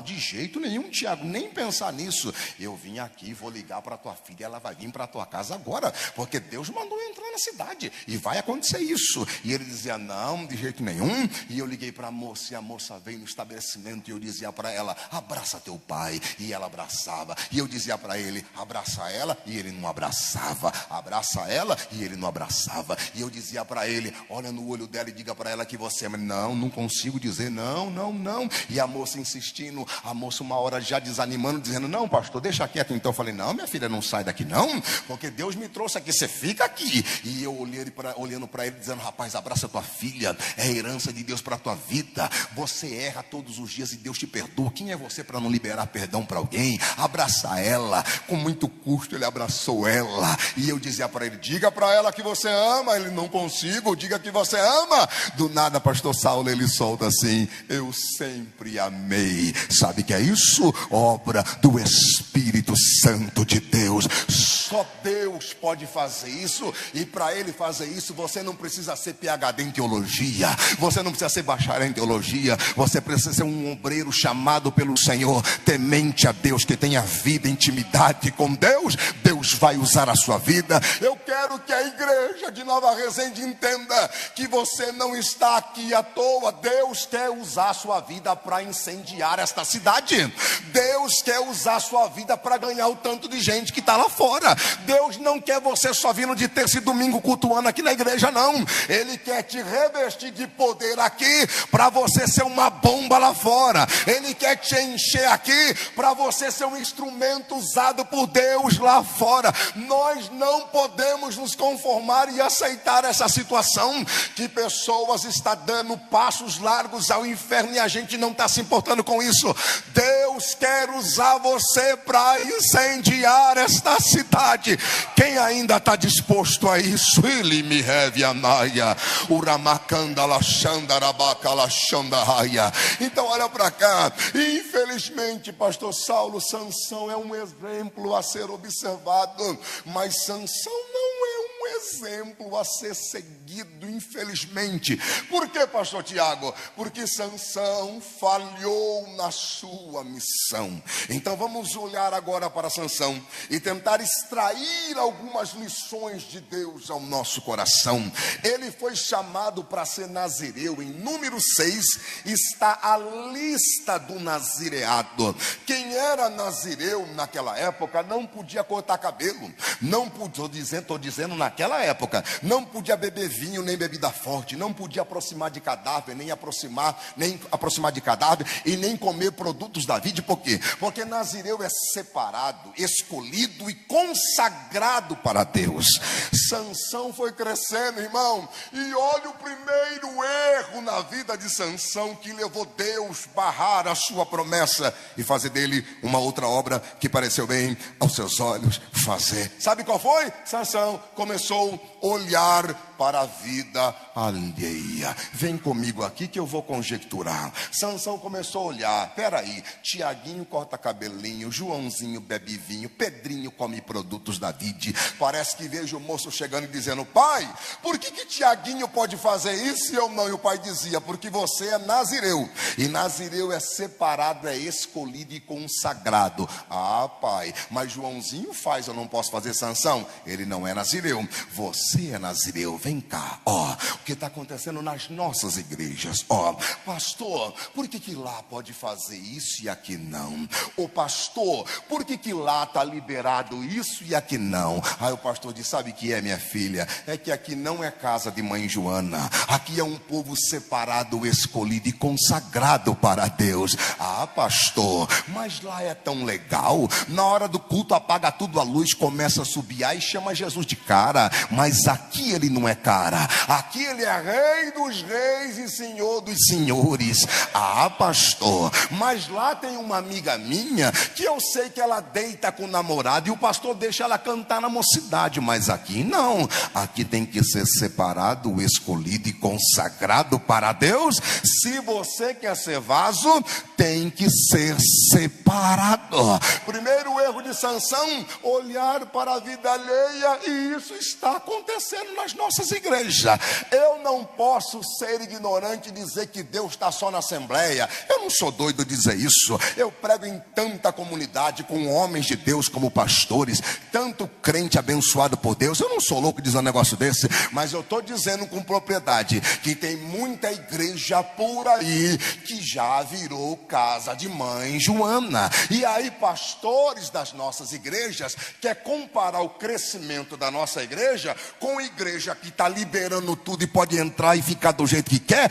[SPEAKER 1] de jeito nenhum, Tiago, nem pensar nisso. Eu vim aqui, vou ligar para tua filha, ela vai vir para tua casa agora, porque Deus mandou entrar na cidade e vai acontecer isso. E ele dizia: não, de jeito nenhum. E eu liguei para a moça, e a moça veio no estabelecimento, e eu dizia para ela: abraça teu pai. E ela abraçava. E eu dizia para ele: abraça ela. E ele não abraçava. Abraça ela. E ele não abraçava. E eu dizia para ele: olha no olho dela e diga para ela que você ama. Não consigo dizer não. E a moça insistindo, a moça uma hora já desanimando, dizendo: não, pastor, deixa quieto. Então eu falei: não, minha filha, não sai daqui não, porque Deus me trouxe aqui, você fica aqui. E eu olhando para ele, dizendo: rapaz, abraça tua filha, é herança de Deus para a tua vida. Você erra todos os dias e Deus te perdoa. Quem é você para não liberar perdão para alguém? Abraça ela. Com muito custo ele abraçou ela. E eu dizia para ele: diga para ela que você ama. Ele: não consigo, diga que você ama. Do nada, pastor Saulo, ele solta assim: eu sempre amei. Sabe o que é isso? Obra do Espírito Santo de Deus. Só Deus pode fazer isso. E para ele fazer isso, você não precisa ser PhD em teologia, você não precisa ser bacharel em teologia, você precisa ser um obreiro chamado pelo Senhor, temente a Deus, que tenha vida, intimidade com Deus. Deus vai usar a sua vida. Eu quero que a igreja de Nova Resende entenda que você não está aqui à toa. Deus quer usar a sua vida para incendiar esta cidade. Deus quer usar a sua vida para ganhar o tanto de gente que está lá fora. Deus não quer você só vindo de terça e domingo cultuando aqui na igreja, não. Ele quer te revestir de poder aqui para você ser uma bomba lá fora. Ele quer te encher aqui para você ser um instrumento usado por Deus lá fora. Nós não podemos nos conformar e aceitar essa situação que pessoas estão dando passos largos ao inferno e a gente não está se importando com isso. Deus quer usar você para incendiar esta cidade. Quem ainda está disposto a isso? Ele me reve anaia, uramakanda lachanda rabaca lachanda raia. Então olha para cá. Infelizmente, pastor Saulo, Sansão é um exemplo a ser observado, mas Sansão não é um exemplo a ser seguido, infelizmente. Por que, pastor Tiago? Porque Sansão falhou na sua missão. Então vamos olhar agora para Sansão e tentar extrair algumas lições de Deus ao nosso coração. Ele foi chamado para ser nazireu. Em número 6 está a lista do nazireado. Quem era nazireu naquela época não podia cortar cabelo. Não podia, estou dizendo naquela naquela época, não podia beber vinho nem bebida forte, não podia aproximar de cadáver, nem aproximar de cadáver e nem comer produtos da vide. Por quê? Porque Nazireu é separado, escolhido e consagrado para Deus. Sansão foi crescendo, irmão, e olha o primeiro erro na vida de Sansão que levou Deus a barrar a sua promessa e fazer dele uma outra obra que pareceu bem aos seus olhos fazer. Sabe qual foi? Sansão começou a olhar para a vida alheia. Vem comigo aqui que eu vou conjecturar. Sansão começou a olhar, peraí, Tiaguinho corta cabelinho, Joãozinho bebe vinho, Pedrinho come produtos da vide. Parece que vejo o moço chegando e dizendo: pai, por que Tiaguinho pode fazer isso e eu não? E o pai dizia: porque você é nazireu, e nazireu é separado, é escolhido e consagrado. Ah, pai, mas Joãozinho faz, eu não posso fazer. Sansão, ele não é nazireu, você é nazireu. Vem cá, ó, o que está acontecendo nas nossas igrejas, ó, pastor, por que lá pode fazer isso e aqui não? Ô pastor, por que lá está liberado isso e aqui não? Aí o pastor diz: sabe o que é, minha filha? É que aqui não é casa de mãe Joana, aqui é um povo separado, escolhido e consagrado para Deus. Ah, pastor, mas lá é tão legal, na hora do culto apaga tudo, a luz começa a subir, aí chama Jesus de cara, mas aqui ele não é cara, aqui ele é rei dos reis e senhor dos senhores. Ah, pastor, mas lá tem uma amiga minha que eu sei que ela deita com o namorado e o pastor deixa ela cantar na mocidade, mas aqui não, aqui tem que ser separado, escolhido e consagrado para Deus. Se você quer ser vaso, tem que ser separado. Primeiro erro de Sansão, olhar para a vida alheia, e isso está acontecendo nas nossas igrejas. Eu não posso ser ignorante e dizer que Deus está só na assembleia. Eu não sou doido de dizer isso. Eu prego em tanta comunidade, com homens de Deus como pastores, tanto crente abençoado por Deus. Eu não sou louco de dizer um negócio desse, mas eu estou dizendo com propriedade que tem muita igreja por aí que já virou casa de mãe Joana. E aí pastores das nossas igrejas quer comparar o crescimento da nossa igreja com a igreja que está liberando tudo e pode entrar e ficar do jeito que quer.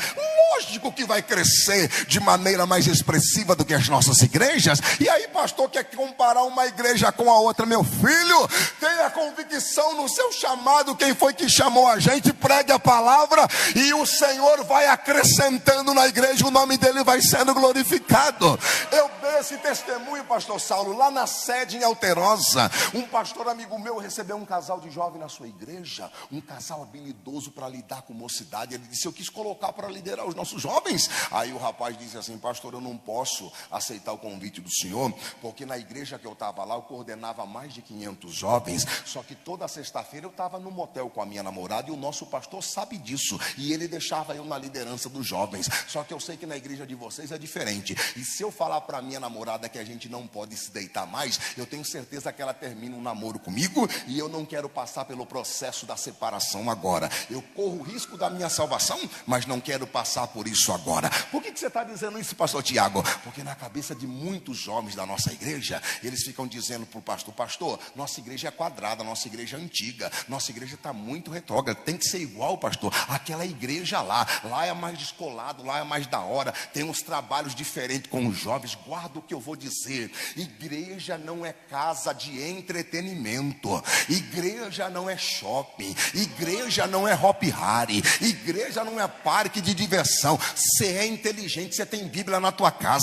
[SPEAKER 1] Lógico que vai crescer de maneira mais expressiva do que as nossas igrejas. E aí pastor quer comparar uma igreja com a outra. Meu filho, tenha convicção no seu chamado. Quem foi que chamou a gente? Pregue a palavra e o Senhor vai acrescentando na igreja, o nome dele vai sendo glorificado. Eu dei esse testemunho, pastor Saulo, lá na sede em Alterosa. Um pastor amigo meu recebeu um casal de jovem na sua igreja, um casal habilidoso para lidar com mocidade. Ele disse: eu quis colocar para liderar os nossos jovens. Aí o rapaz disse assim: pastor, eu não posso aceitar o convite do senhor, porque na igreja que eu estava lá, eu coordenava mais de 500 jovens, só que toda sexta-feira eu estava no motel com a minha namorada, e o nosso pastor sabe disso, e ele deixava eu na liderança dos jovens. Só que eu sei que na igreja de vocês é diferente, e se eu falar para minha namorada que a gente não pode se deitar mais, eu tenho certeza que ela termina um namoro comigo, e eu não quero passar pelo processo da separação agora. Eu corro o risco da minha salvação, mas não quero passar por isso agora. Por que você está dizendo isso, pastor Tiago? Porque na cabeça de muitos jovens da nossa igreja, eles ficam dizendo para o pastor: pastor, nossa igreja é quadrada, nossa igreja é antiga, nossa igreja está muito retrógrada, tem que ser igual, pastor, aquela igreja lá é mais descolado, lá é mais da hora, tem uns trabalhos diferentes com os jovens. Guarda o que eu vou dizer: igreja não é casa de entretenimento, igreja não é shopping, igreja não é Hop Hari, igreja não é parque de diversão. Você é inteligente, você tem Bíblia na tua casa.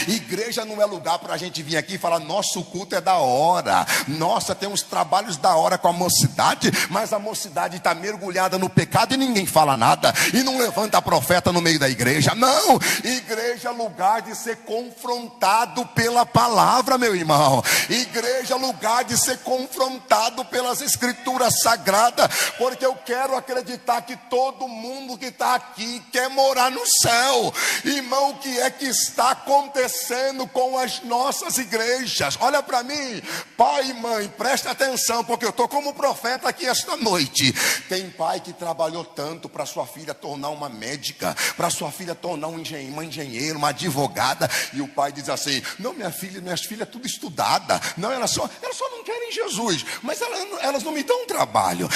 [SPEAKER 1] Igreja não é lugar para a gente vir aqui e falar: nosso culto é da hora, nossa, tem uns trabalhos da hora com a mocidade, mas a mocidade está mergulhada no pecado e ninguém fala nada, e não levanta profeta no meio da igreja. Não, igreja é lugar de ser confrontado pela palavra, meu irmão. Igreja é lugar de ser confrontado pelas escrituras sagradas, porque eu quero acreditar que todo mundo que está aqui quer morar morar no céu. Irmão, o que é que está acontecendo com as nossas igrejas? Olha para mim, pai e mãe, presta atenção, porque eu estou como profeta aqui esta noite. Tem pai que trabalhou tanto para sua filha tornar uma médica, para sua filha tornar uma engenheira, uma advogada, e o pai diz assim: não, minhas filhas tudo estudada, não, elas só não querem Jesus, mas elas não me dão trabalho,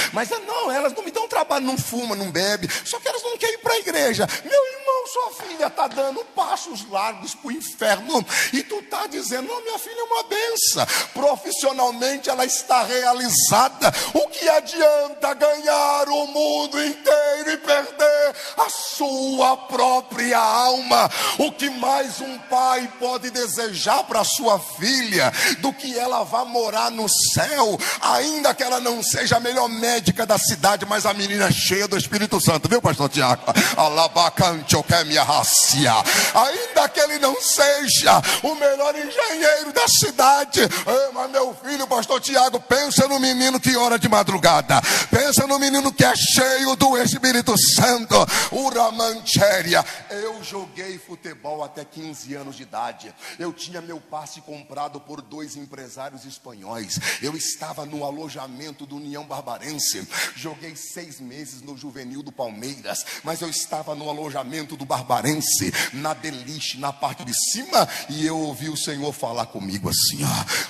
[SPEAKER 1] elas não me dão trabalho, não fuma, não bebe, só que elas não querem ir para a igreja. Meu irmão, sua filha está dando passos largos para o inferno, e tu está dizendo: não, minha filha é uma benção, profissionalmente ela está realizada. O que adianta ganhar o mundo inteiro e perder a sua própria alma? O que mais um pai pode desejar para sua filha do que ela vá morar no céu, ainda que ela não seja a melhor médica da cidade, mas a menina é cheia do Espírito Santo, viu, pastor Tiago? Ainda que ele não seja o melhor engenheiro da cidade, mas meu filho, pastor Tiago, pensa no menino que ora de madrugada, pensa no menino que é cheio do Espírito Santo. Uramancheria. Eu joguei futebol até 15 anos de idade. Eu tinha meu passe comprado por 2 empresários espanhóis. Eu estava no alojamento do União Barbarense. Joguei 6 meses no juvenil do Palmeiras, mas eu estava no alojamento do Barbarense, na beliche, na parte de cima, e eu ouvi o Senhor falar comigo assim: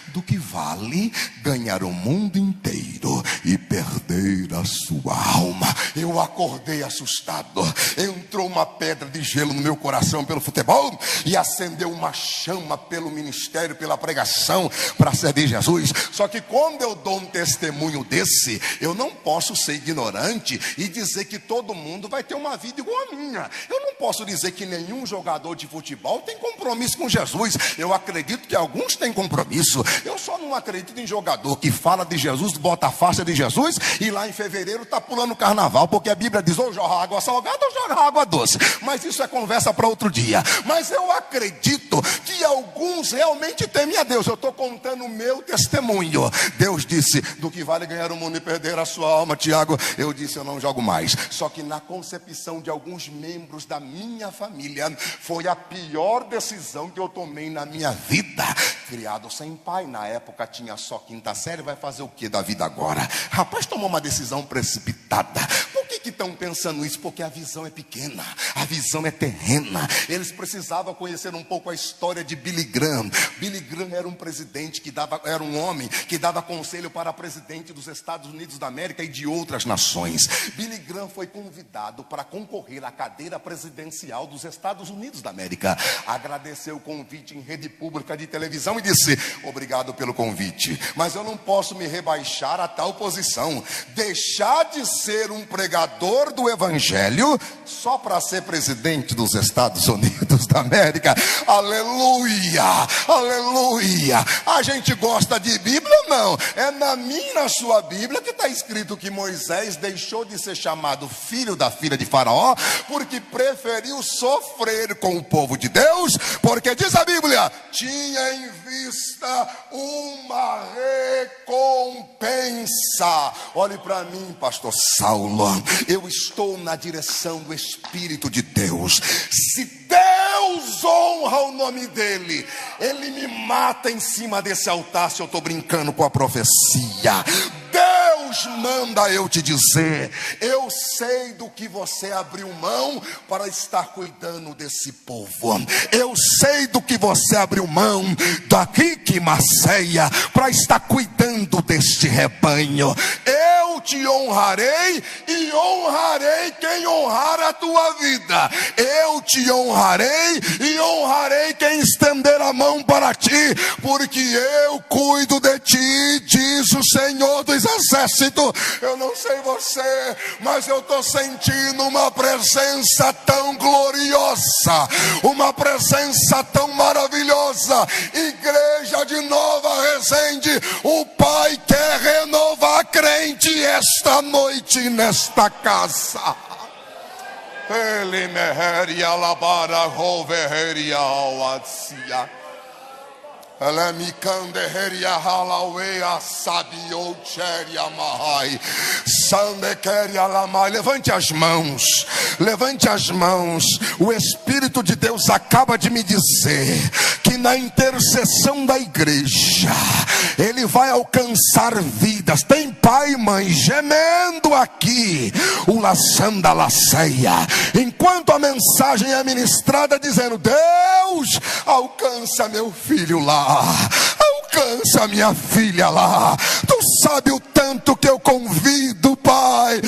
[SPEAKER 1] do que vale ganhar o mundo inteiro e perder a sua alma? Eu acordei assustado. Entrou uma pedra de gelo no meu coração pelo futebol e acendeu uma chama pelo ministério, pela pregação, para servir Jesus. Só que quando eu dou um testemunho desse, eu não posso ser ignorante e dizer que todo mundo vai ter uma vida igual a minha. Eu não posso dizer que nenhum jogador de futebol tem compromisso com Jesus. Eu acredito que alguns têm compromisso. Eu só não acredito em jogador que fala de Jesus, bota a faixa de Jesus e lá em fevereiro está pulando carnaval, porque a Bíblia diz: ou joga água salgada ou joga água doce. Mas isso é conversa para outro dia. Mas eu acredito que alguns realmente temem a Deus. Eu estou contando o meu testemunho. Deus disse: do que vale ganhar o mundo e perder a sua alma, Tiago? Eu disse: eu não jogo mais. Só que na concepção de alguns membros da minha família, foi a pior decisão que eu tomei na minha vida. Criado sem pai, na época tinha só 5ª série, vai fazer o que da vida agora? Rapaz, tomou uma decisão precipitada. Por que estão pensando isso? Porque a visão é pequena, a visão é terrena. Eles precisavam conhecer um pouco a história de Billy Graham. Billy Graham era um presidente era um homem que dava conselho para presidente dos Estados Unidos da América e de outras nações. Billy Graham foi convidado para concorrer à cadeira presidencial dos Estados Unidos da América. Agradeceu o convite em rede pública de televisão e disse: obrigado pelo convite, mas eu não posso me rebaixar a tal posição, deixar de ser um pregador do evangelho só para ser presidente dos Estados Unidos da América. Aleluia, aleluia. A gente gosta de Bíblia ou não? É na minha e na sua Bíblia que está escrito que Moisés deixou de ser chamado filho da filha de Faraó, porque preferiu sofrer com o povo de Deus, porque diz a Bíblia, tinha em vista uma recompensa. Olhe para mim, pastor Saulo, eu estou na direção do Espírito de Deus. Se Deus honra o nome dele, ele me mata em cima desse altar se eu estou brincando com a profecia. Deus manda eu te dizer, eu sei do que você abriu mão para estar cuidando desse povo. Eu sei do que você abriu mão daqui que Maceia para estar cuidando deste rebanho. Eu te honrarei e honrarei quem honrar a tua vida. Eu te honrarei e honrarei quem estender a mão para ti, porque eu cuido de ti, diz o Senhor dos Exércitos. Eu não sei você, mas eu estou sentindo uma presença tão gloriosa, uma presença tão maravilhosa. Igreja de Nova Resende, o Pai quer renovar crente esta noite nesta casa. Ele meheria labara roveria oacia. Levante as mãos, levante as mãos. O Espírito de Deus acaba de me dizer que na intercessão da igreja Ele vai alcançar vidas. Tem pai e mãe gemendo aqui, o laçanda laceia, enquanto a mensagem é ministrada, dizendo: Deus, alcança meu filho lá, alcança minha filha lá. Tu sabe o tanto que eu convido, Pai,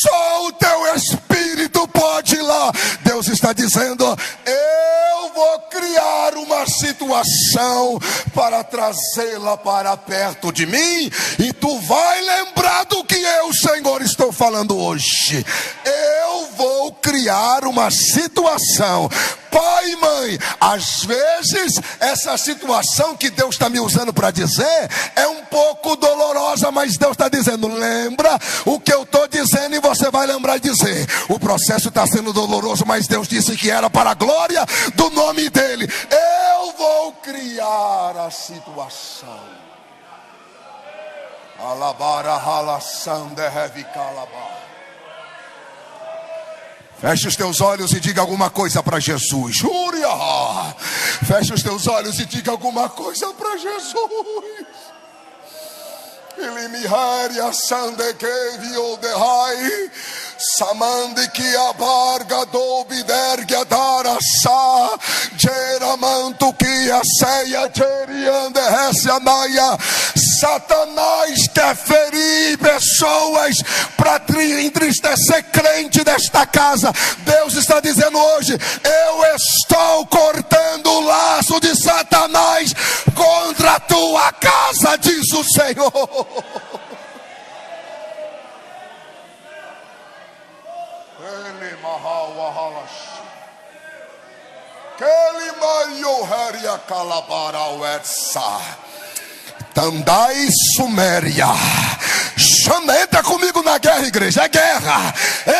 [SPEAKER 1] só o teu Espírito pode ir lá. Deus está dizendo: eu vou criar uma situação para trazê-la para perto de mim, e tu vai lembrar do que eu, Senhor, estou falando hoje. Eu vou criar uma situação. Pai e mãe, às vezes essa situação que Deus está me usando para dizer é um pouco dolorosa, mas Deus está dizendo: lembra o que eu estou dizendo, e você vai lembrar e dizer: o processo está sendo doloroso, mas Deus disse que era para a glória do nome dele. Eu vou criar a situação. Alabara halação de revicalabar. Feche os teus olhos e diga alguma coisa para Jesus. Júria! Feche os teus olhos e diga alguma coisa para Jesus. Ilimiharia sandekevi odehai samande que abarga dobiderga darasa geramanto que a ceia geriande resianaia. Satanás quer ferir pessoas para entristecer crente desta casa. Deus está dizendo hoje: eu estou cortando o laço de Satanás contra a tua casa, diz o Senhor. Ele mahawahalash Kele maioharia calabara uetsa Tandai Suméria. Chama, entra comigo na guerra, igreja. É guerra.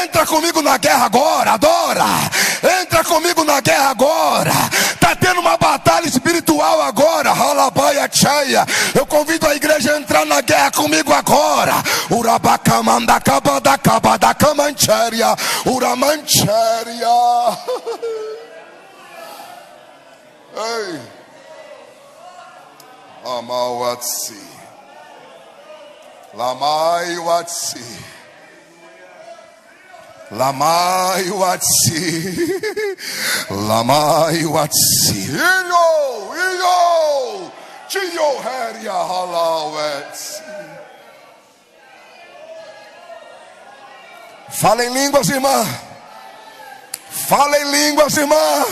[SPEAKER 1] Entra comigo na guerra agora. Adora. Entra comigo na guerra agora. Está tendo uma batalha espiritual agora. Halabaia Tchaia. Eu convido a igreja a entrar na guerra comigo agora. Urabacamanda cabada cabada camancheria. Uramancheria. Ei. Amawatsi. Lamai watsi. Lamai watsi. Lamai watsi. Iyo. Tio heria halawetsi. Fala em línguas, irmã. Fala em línguas, irmã.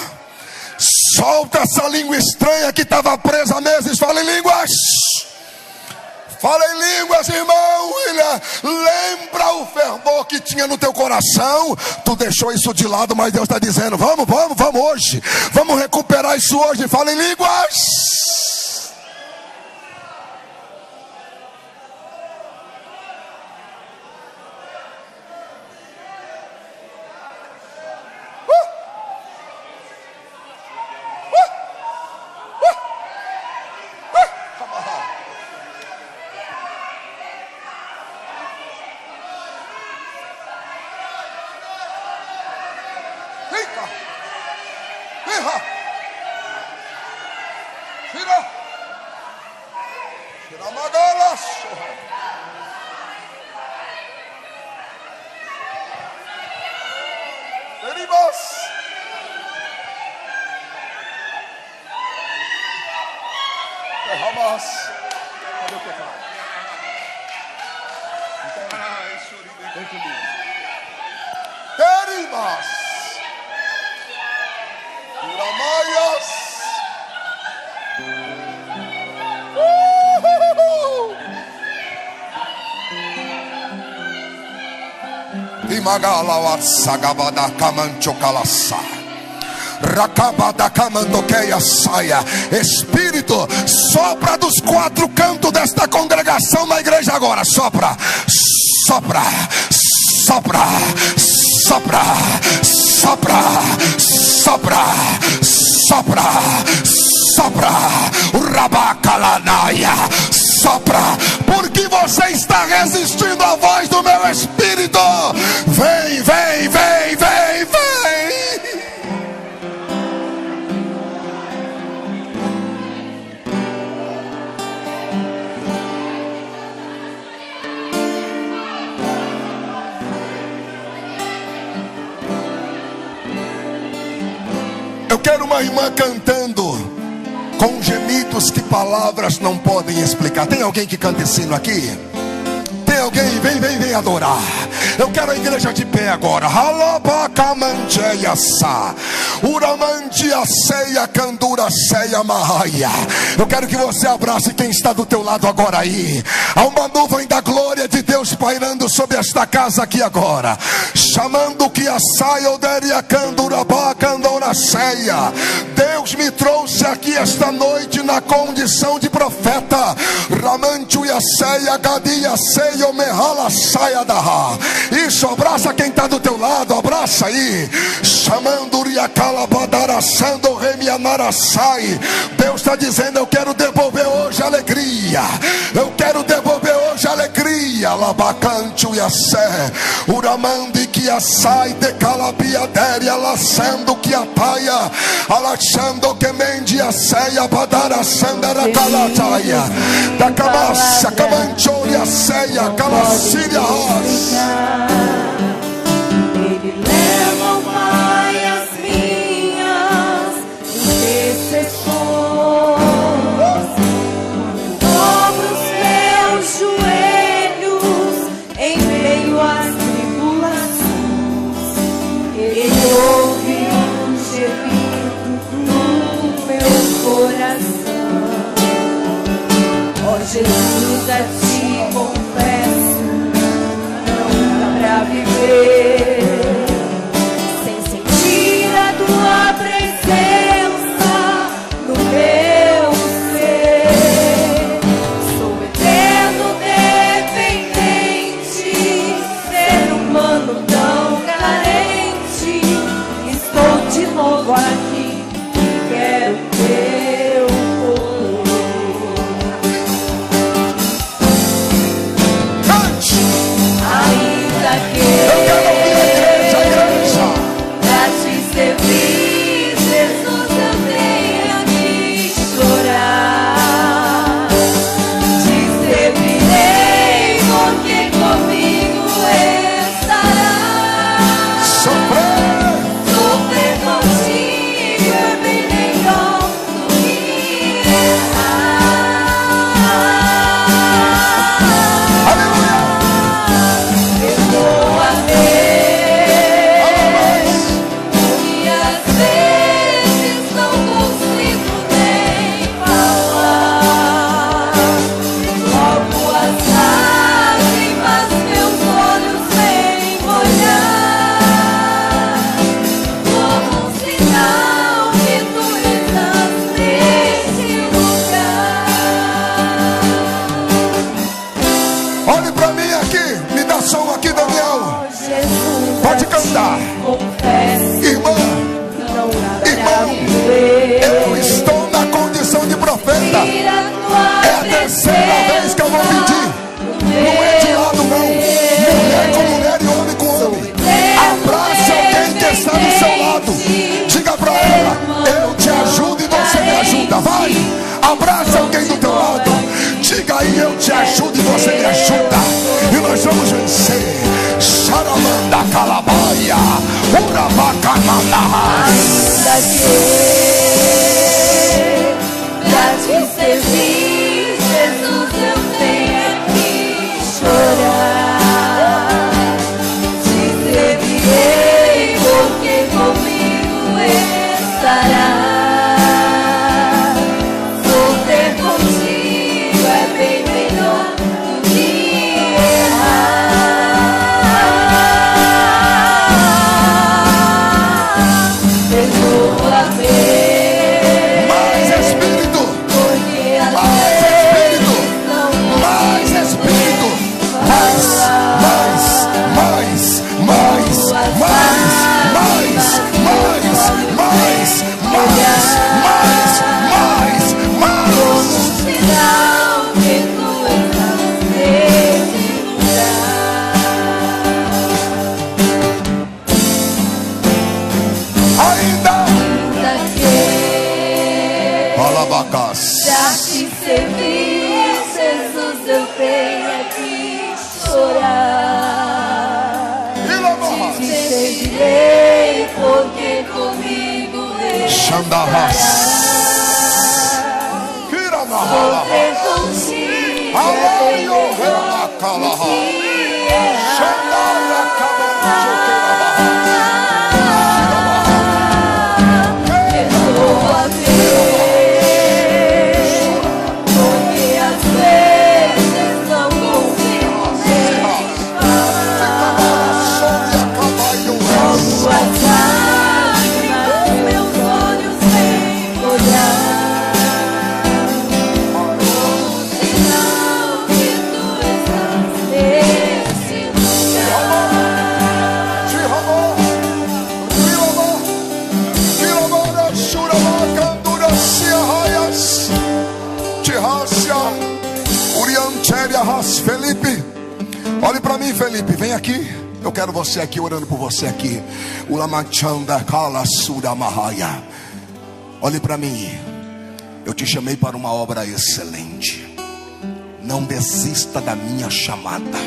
[SPEAKER 1] Solta essa língua estranha que estava presa há meses. Fala em línguas. Fala em línguas, irmão. William, lembra o fervor que tinha no teu coração. Tu deixou isso de lado, mas Deus está dizendo: vamos hoje. Vamos recuperar isso hoje. Fala em línguas. Sagabada Kamanchokalasa Rakabada Kamandokeia saia. Espírito, sopra dos quatro cantos desta congregação na igreja agora. Sopra, sopra, sopra, sopra, sopra, sopra, sopra, sopra. Sopra, porque você está resistindo à voz do meu Espírito. Vem, vem, vem, vem, vem. Eu quero uma irmã cantando com gemidos que palavras não podem explicar. Tem alguém que canta esse hino aqui? Tem alguém? Vem, vem, vem adorar. Eu quero a igreja de pé agora. Eu quero que você abrace quem está do teu lado agora aí. Há uma nuvem da glória de Deus pairando sobre esta casa aqui agora, chamando que a saia oderia candurabá candora ceia. Deus me trouxe aqui esta noite na condição de profeta. Ramanchu ya ceia gadia ceia omehala saia da. Isso, abraça quem está do teu lado, abraça aí. Chamando riacalabadara sando remianarasai. Deus está dizendo: eu quero devolver hoje a alegria. Eu quero devolver hoje a alegria. Labacancho ya sé uramandi que a sai de calabiadéria laçando que a paia alachando que mendi a ceia badara sandara calataya da camassa camanchori a ceia calassíria ros.
[SPEAKER 2] Ele leva ao Pai as minhas intercessões. Dobro os meus joelhos em meio às tribulações. Ele ouve um gemido do meu coração. Ó Jesus, a ti confesso, não dá pra viver sem sentir a tua presença no meu ser. Sou eterno dependente, ser humano tão carente. Estou de novo aqui, quero teu poder. Ainda que pra te servir, Jesus, eu tenha que chorar. Te servirei, porque comigo estarás. Sofrer contigo é bem melhor do que errar. Perdoa, Deus, e às vezes não consigo nem falar. Logo as lágrimas meus olhos vêm molhar, como um sinal que tu estás neste lugar.
[SPEAKER 1] Olhe para mim aqui, me dá som aqui, Daniel.
[SPEAKER 2] Jesus,
[SPEAKER 1] Pode cantar.
[SPEAKER 2] confesso,
[SPEAKER 1] Irmã,
[SPEAKER 2] não dá pra
[SPEAKER 1] irmão,
[SPEAKER 2] viver.
[SPEAKER 1] eu estou na condição de profeta. É a terceira vez que eu vou pedir. Não é de lado não. Mulher com mulher e homem com homem. Abrace alguém que está do seu lado. Diga para ela: eu te ajudo e você me ajuda. Vai, abraça alguém do teu lado. Diga aí: eu te ajudo e você me ajuda. E nós vamos vencer. Charamanda calabaia, urabacananás.
[SPEAKER 2] Ainda que pra te servir, Jesus, eu tenha que chorar. Te servirei, porque comigo estarás. Sofrer contigo é bem melhor do que errar. Perdoa, Deus.
[SPEAKER 1] Xandarras. Kiramahala. Alaio Remakalaha. Xandara Kabanchokerabaha. Felipe, olhe para mim, Felipe, vem aqui. Eu quero você aqui, orando por você aqui. Olhe para mim. Eu te chamei para uma obra excelente. Não desista da minha chamada,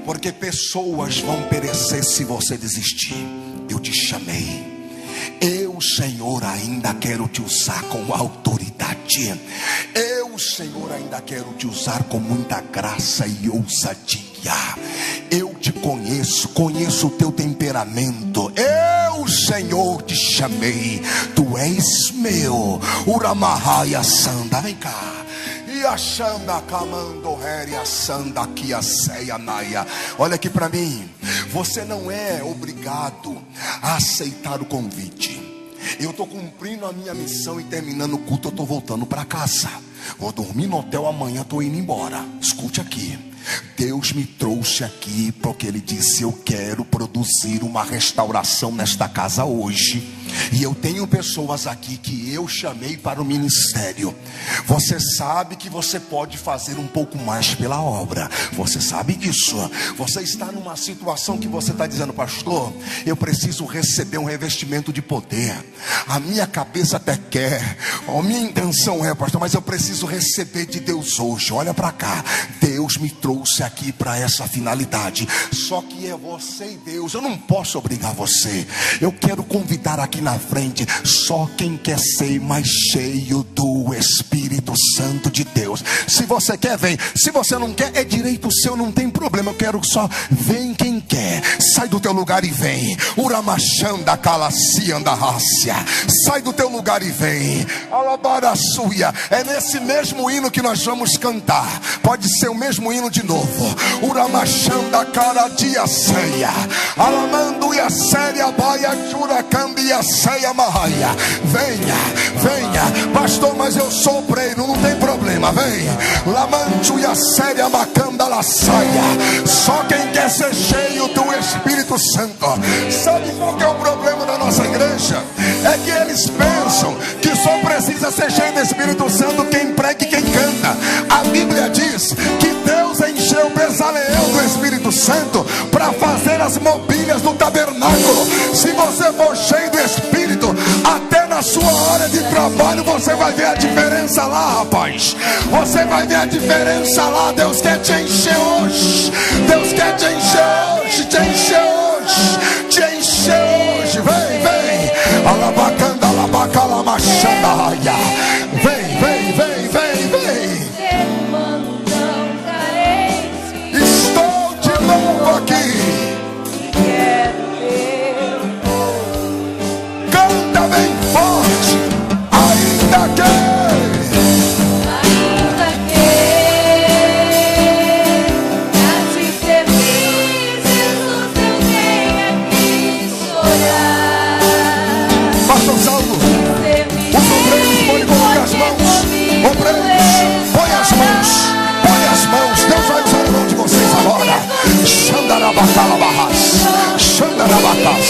[SPEAKER 1] porque pessoas vão perecer se você desistir. Eu te chamei. Eu, Senhor, ainda quero te usar com autoridade. Eu, Senhor, ainda quero te usar com muita graça e ousadia. Eu te conheço, conheço o teu temperamento. Eu, Senhor, te chamei. Tu és meu. Uramahaya Sanda, vem cá. Olha aqui para mim. Você não é obrigado a aceitar o convite. Eu estou cumprindo a minha missão e terminando o culto, eu estou voltando para casa. Vou dormir no hotel amanhã, estou indo embora. Escute aqui. Deus me trouxe aqui porque Ele disse: eu quero produzir uma restauração nesta casa hoje. E eu tenho pessoas aqui que eu chamei para o ministério. Você sabe que você pode fazer um pouco mais pela obra. Você sabe disso. Você está numa situação que você está dizendo: pastor, eu preciso receber um revestimento de poder. A minha cabeça até quer, a minha intenção é, pastor, mas eu preciso receber de Deus hoje. Olha para cá. Deus me trouxe aqui para essa finalidade. Só que é você e Deus. Eu não posso obrigar você. Eu quero convidar aqui na frente só quem quer ser mais cheio do Espírito Santo de Deus. Se você quer, vem. Se você não quer, é direito seu, não tem problema. Eu quero só, vem quem quer. Sai do teu lugar e vem. Uramachanda Calacianda Rácia. Sai do teu lugar e vem. Alabarasuia. É nesse mesmo hino que nós vamos cantar. Pode ser o mesmo hino de novo. Uramachanda Caradia Ceia. Alamando e a séria baia Juracambia Ceia Mahaia. Venha, venha, pastor, mas eu sou obreiro, não tem problema, vem. Lamantu e a séria Macanda La Saia. Só quem quer ser cheio do Espírito Santo. Sabe qual que é o problema da nossa igreja? É que eles pensam que só precisa ser cheio do Espírito Santo quem prega e quem canta. A Bíblia diz que Deus encheu Bezaleel do Espírito Santo para fazer as mobílias do tabernáculo. Se você for cheio do Espírito, até na sua hora de trabalho você vai ver a diferença lá, rapaz. Você vai ver a diferença lá. Deus quer te encher hoje. Deus quer te encher hoje. Te encher hoje. Te encher hoje. Vem, vem. Alabacanda, alabacala, machanda. Vem, vem, vem, vem, vem. Estou de novo aqui. Canta bem forte. Ainda que Pastor Saulo, os obreiros podem colocar as mãos. Obreiros, põe as mãos. Põe as mãos. Deus vai usar a mão de vocês agora. Xandarabacalabahas. Xandarabacas.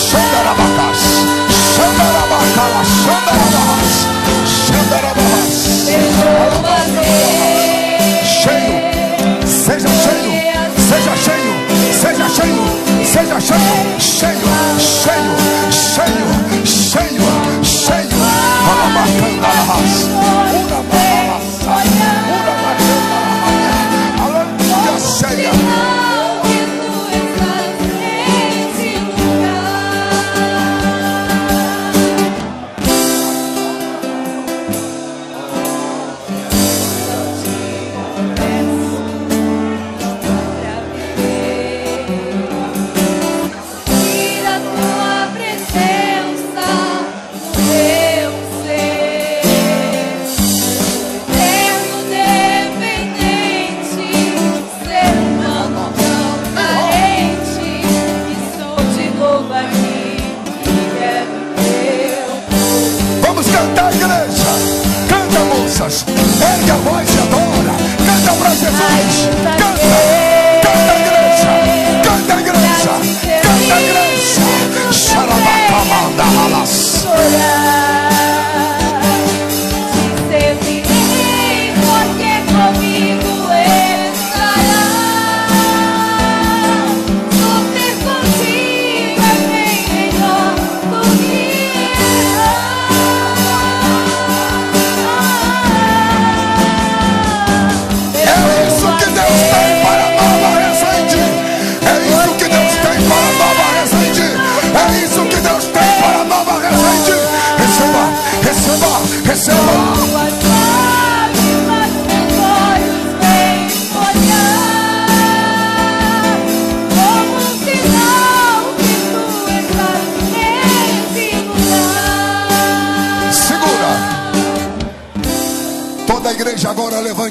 [SPEAKER 1] Xandarabacas. Xandarabacala. Xandarabahas. Xandarabahas. Cheio. Seja cheio. Seja cheio. Seja cheio. Seja cheio. Cheio. Cheio. Cheio. Cheio. Cheio. Alabacandalahas. Urabacalasa. Urabacandalahas. Aleluia. Cheia.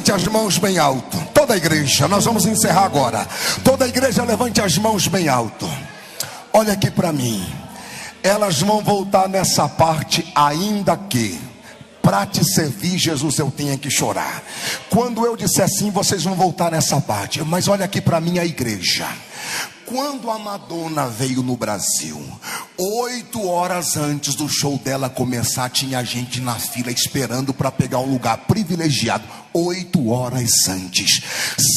[SPEAKER 3] levante as mãos bem alto. Toda a igreja, nós vamos encerrar agora. Toda a igreja levante as mãos bem alto. Olha aqui para mim. Elas vão voltar nessa parte, ainda que para te servir, Jesus, eu tenha que chorar. Quando eu disser sim, vocês vão voltar nessa parte. Mas olha aqui para mim a igreja. Quando a Madonna veio no Brasil, 8 horas antes do show dela começar, tinha gente na fila esperando para pegar um lugar privilegiado. 8 horas antes.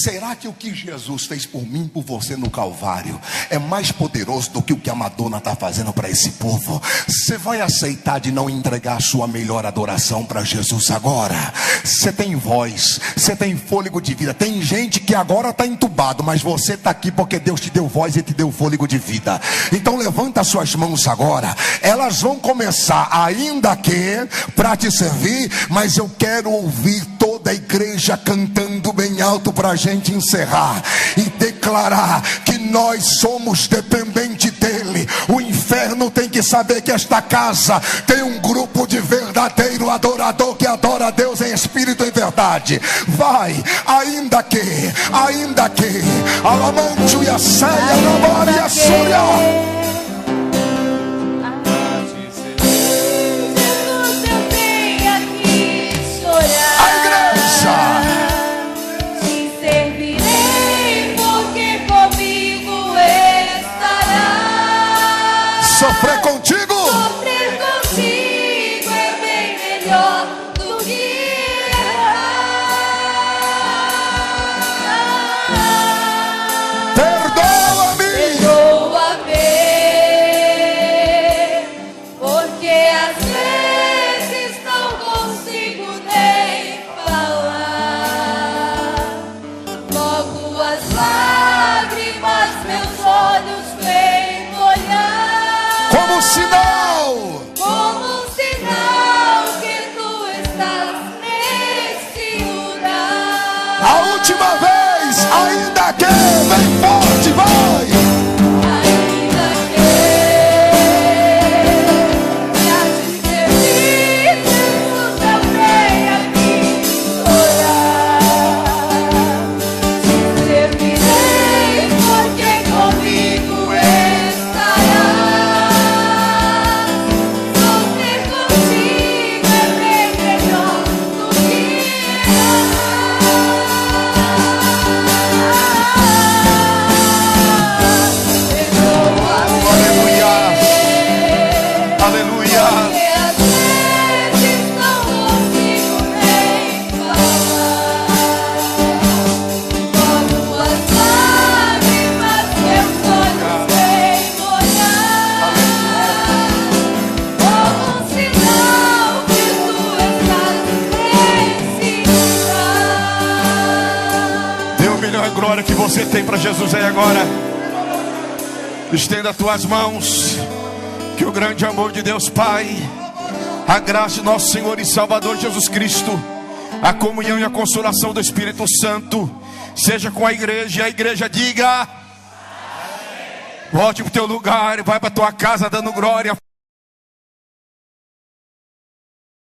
[SPEAKER 3] Será que o que Jesus fez por mim, por você no Calvário, é mais poderoso do que o que a Madonna está fazendo para esse povo? Você vai aceitar de não entregar a sua melhor adoração para Jesus agora? Você tem voz, você tem fôlego de vida. Tem gente que agora está entubado, mas você está aqui porque Deus te deu voz e te deu fôlego de vida. Então levanta as suas mãos agora. Elas vão começar, ainda que para te servir, mas eu quero ouvir toda a igreja cantando bem alto para a gente encerrar e declarar que nós somos dependentes dele. O inferno tem que saber que esta casa tem um grupo de verdadeiro adorador que adora a Deus em espírito e verdade. Vai, ainda que Alamante e a ceia na Maria Súria. Sofrer contigo.
[SPEAKER 2] Sofrer contigo é bem melhor do que errar.
[SPEAKER 3] Perdoa-me.
[SPEAKER 2] Perdoa-me, porque às vezes não consigo nem falar. Logo as lágrimas meus olhos vêm molhar.
[SPEAKER 3] Como sinal
[SPEAKER 2] que tu estás nesse lugar.
[SPEAKER 3] A última vez, ainda que, bem forte, vai.
[SPEAKER 2] Ainda que pra te servir, Jesus, eu venho aqui chorar. Te servirei porque comigo estarás.
[SPEAKER 3] Glória que você tem para Jesus aí agora. Estenda as tuas mãos. Que o grande amor de Deus Pai, a graça de nosso Senhor e Salvador Jesus Cristo, a comunhão e a consolação do Espírito Santo seja com a igreja. E a igreja diga: volte para o teu lugar e vai para a tua casa dando glória.